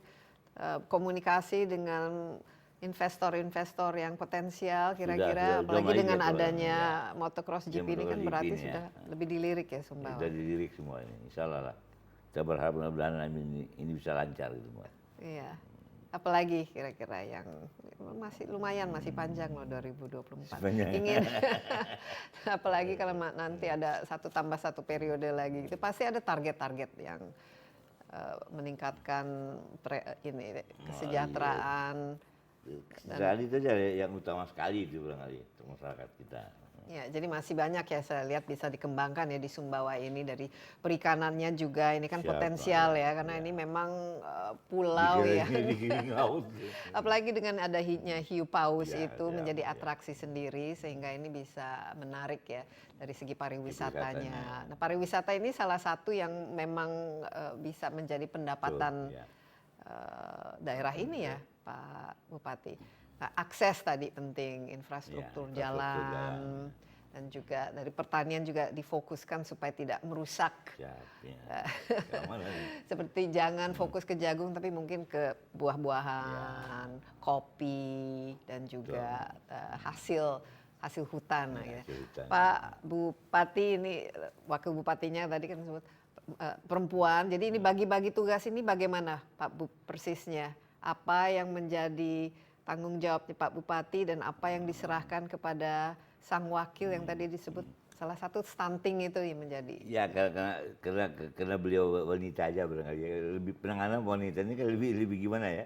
komunikasi dengan investor-investor yang potensial kira-kira, apalagi dengan adanya motocross GP ini kan berarti sudah lebih dilirik ya Sumbawa. Sudah dilirik semua ini, insya Allah lah. Kita berharap mudah-mudahan ini bisa lancar gitu, Mbak. Iya. Apalagi kira-kira yang masih panjang loh 2024. Ingin apalagi kalau nanti ada 1+1 periode lagi, itu pasti ada target-target yang meningkatkan kesejahteraan. Dan itu aja yang utama sekali itu barangkali untuk masyarakat kita. Ya, jadi masih banyak ya saya lihat bisa dikembangkan ya di Sumbawa ini, dari perikanannya juga ini kan potensial ya karena ini memang pulau ya. Apalagi dengan ada hiu paus itu menjadi atraksi sendiri sehingga ini bisa menarik ya dari segi pariwisatanya. Nah, pariwisata ini salah satu yang memang bisa menjadi pendapatan daerah ini ya, Pak Bupati. Nah, akses tadi penting, infrastruktur jalan, dan juga dari pertanian juga difokuskan supaya tidak merusak. Seperti jangan fokus ke jagung tapi mungkin ke buah-buahan, kopi, dan juga hasil hutan. Pak Bupati ini, wakil bupatinya tadi kan disebut perempuan, jadi ini bagi-bagi tugas ini bagaimana Pak persisnya? Apa yang menjadi tanggung jawabnya Pak Bupati dan apa yang diserahkan kepada sang wakil yang tadi disebut salah satu stunting itu yang menjadi? Ya karena beliau wanita aja barangkali, lebih penanganan wanita ini kan lebih gimana ya,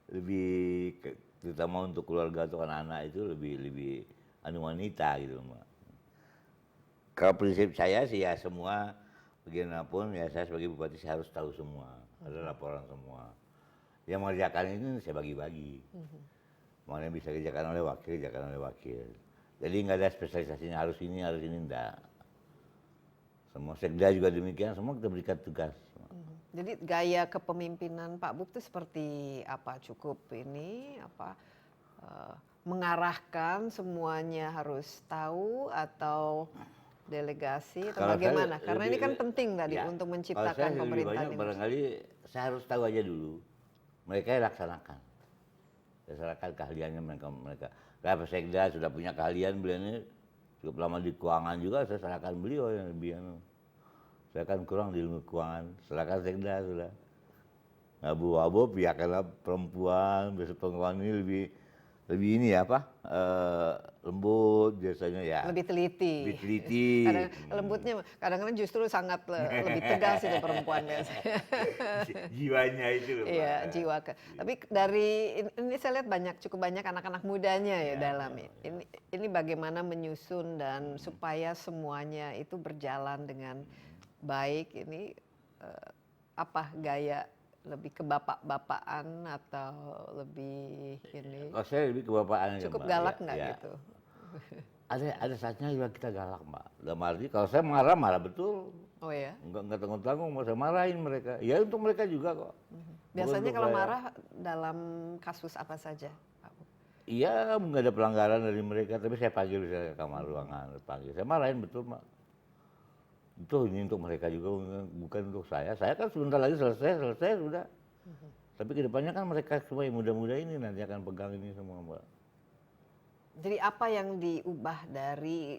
lebih terutama untuk keluarga atau anak-anak itu lebih wanita gitu, Mbak. Kalau prinsip saya sih ya semua bagaimanapun ya saya sebagai bupati saya harus tahu semua, ada laporan semua. Yang mengerjakan ini saya bagi-bagi. Mana yang bisa kerjakan oleh wakil, kerjakan oleh wakil. Jadi nggak ada spesialisasinya harus ini enggak. Semua sekda juga demikian, semua kita berikan tugas. Jadi gaya kepemimpinan Pak Buk itu seperti apa? Cukup ini apa mengarahkan semuanya harus tahu atau delegasi atau Kalau bagaimana? saya Karena ini lebih- kan penting tadi ya, untuk kalau menciptakan saya lebih pemerintahan banyak yang barangkali saya harus tahu aja dulu. Mereka yang laksanakan. Saya serahkan keahliannya mereka. Kalau sekda sudah punya keahlian, beliau ini cukup lama di keuangan juga, saya serahkan beliau yang lebih saya kan kurang di ilmu keuangan, serahkan sekda sudah. Abu-abu pihaknya perempuan, biasa penguangan ini lebih ini ya apa lembut biasanya ya. lebih teliti. Lebih teliti. Kadang lembutnya kadang-kadang justru sangat lebih tegas itu perempuan biasanya. Jiwanya itu loh. Iya, Pak. jiwa Tapi dari ini saya lihat cukup banyak anak-anak mudanya ya Iya, dalam iya, ini bagaimana menyusun dan supaya semuanya itu berjalan dengan baik. Ini apa gaya lebih ke bapak-bapakan atau lebih ini Kalau saya lebih kebapaan aja, cukup Mbak. galak Ya, nggak ya. gitu? Ada saatnya juga kita galak, Mbak. Dalam arti kalau saya marah betul. Oh ya. Enggak tanggung-tanggung, mau saya marahin mereka. Ya untuk mereka juga kok. Biasanya untuk kalau saya. marah dalam kasus apa saja, Pak Bu? Iya, nggak ada pelanggaran dari mereka, tapi saya panggil saya ke kamar ruangan, panggil. Saya marahin betul, Mbak. Itu ini untuk mereka juga, bukan untuk saya. Saya kan sebentar lagi selesai sudah. Tapi kedepannya kan mereka semua yang muda-muda ini nanti akan pegang ini semua, Mbak. Jadi apa yang diubah dari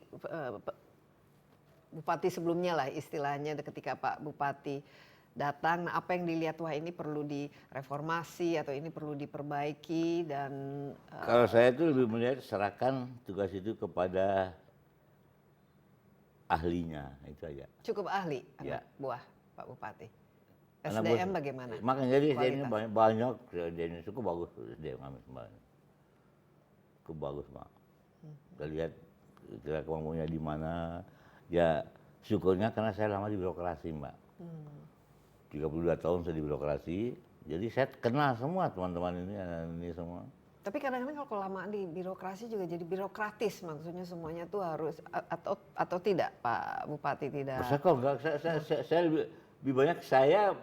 Bupati sebelumnya lah istilahnya ketika Pak Bupati datang, apa yang dilihat wah ini perlu direformasi atau ini perlu diperbaiki dan Kalau saya itu lebih melihat serahkan tugas itu kepada ahlinya, itu aja. cukup ahli Ya. anak buah Pak Bupati. Anak SDM buah- bagaimana? Makanya jadi SDM-nya Kualitas. banyak, SDM-nya cukup bagus, SDM kami sebenarnya. Cukup bagus, Mbak. Kita lihat kira kemampuannya di mana. Ya syukurnya karena saya lama di birokrasi, Mbak. 32 tahun saya di birokrasi, jadi saya kenal semua teman-teman ini semua. Tapi kadang-kadang kalau kelamaan di birokrasi juga jadi birokratis, maksudnya semuanya tuh harus atau tidak Pak Bupati tidak. Saya kok enggak, saya lebih banyak saya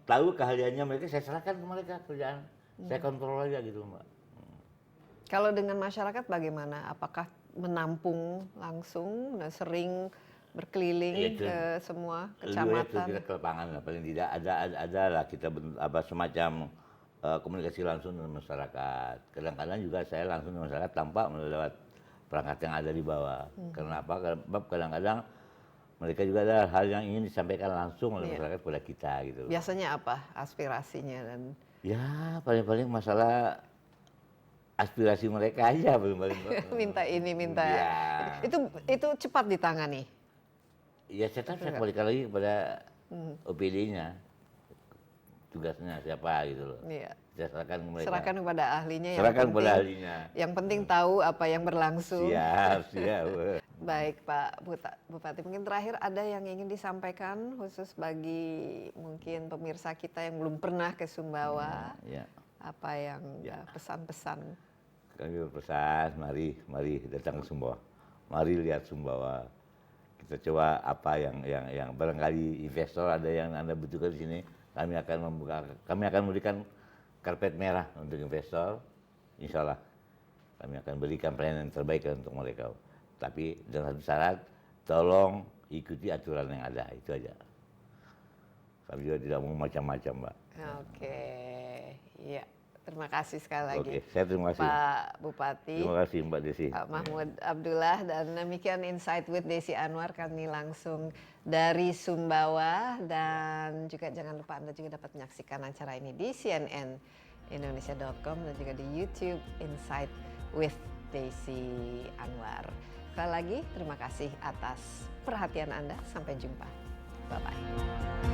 tahu keahliannya mereka, saya serahkan ke mereka kerjaan. Saya kontrol aja gitu, Mbak. Kalau dengan masyarakat bagaimana? Apakah menampung langsung, sering berkeliling Iya, itu. ke semua Lebih banyak kecamatan? kita ke lapangan lah, paling tidak ada lah kita semacam komunikasi langsung dengan masyarakat. Kadang-kadang juga saya langsung dengan masyarakat tanpa lewat perangkat yang ada di bawah. Kenapa? Karena kadang-kadang mereka juga ada hal yang ingin disampaikan langsung oleh Iya. masyarakat kepada kita gitu. Biasanya apa aspirasinya dan Ya paling-paling masalah aspirasi mereka aja paling-paling. minta ini minta Ya. itu cepat ditangani. Ya saya kembalikan lagi kepada OPD-nya. Tugasnya siapa gitu loh. Iya. Saya serahkan ke mereka. Serahkan kepada ahlinya. Serahkan kepada ahlinya. Yang penting tahu apa yang berlangsung. Siap. Baik Pak Bupati, mungkin terakhir ada yang ingin disampaikan khusus bagi mungkin pemirsa kita yang belum pernah ke Sumbawa. Ya. Apa yang pesan-pesan? Kami berpesan, mari datang ke Sumbawa. Mari lihat Sumbawa. Kita coba apa yang barangkali investor ada yang Anda butuhkan di sini. Kami akan memberikan karpet merah untuk investor. Insya Allah kami akan berikan pelayanan yang terbaik untuk mereka. Tapi dengan satu syarat, tolong ikuti aturan yang ada, itu aja. Kami juga tidak mau macam-macam, Mbak. Oke, iya. Terima kasih sekali lagi. Oke, saya terima kasih. Pak Bupati. Terima kasih Mbak Desi. Pak Mahmud Abdullah dan demikian Insight with Desi Anwar, kami langsung dari Sumbawa dan juga jangan lupa Anda juga dapat menyaksikan acara ini di cnnindonesia.com dan juga di YouTube Insight with Desi Anwar. Sekali lagi terima kasih atas perhatian Anda. Sampai jumpa. Bye bye.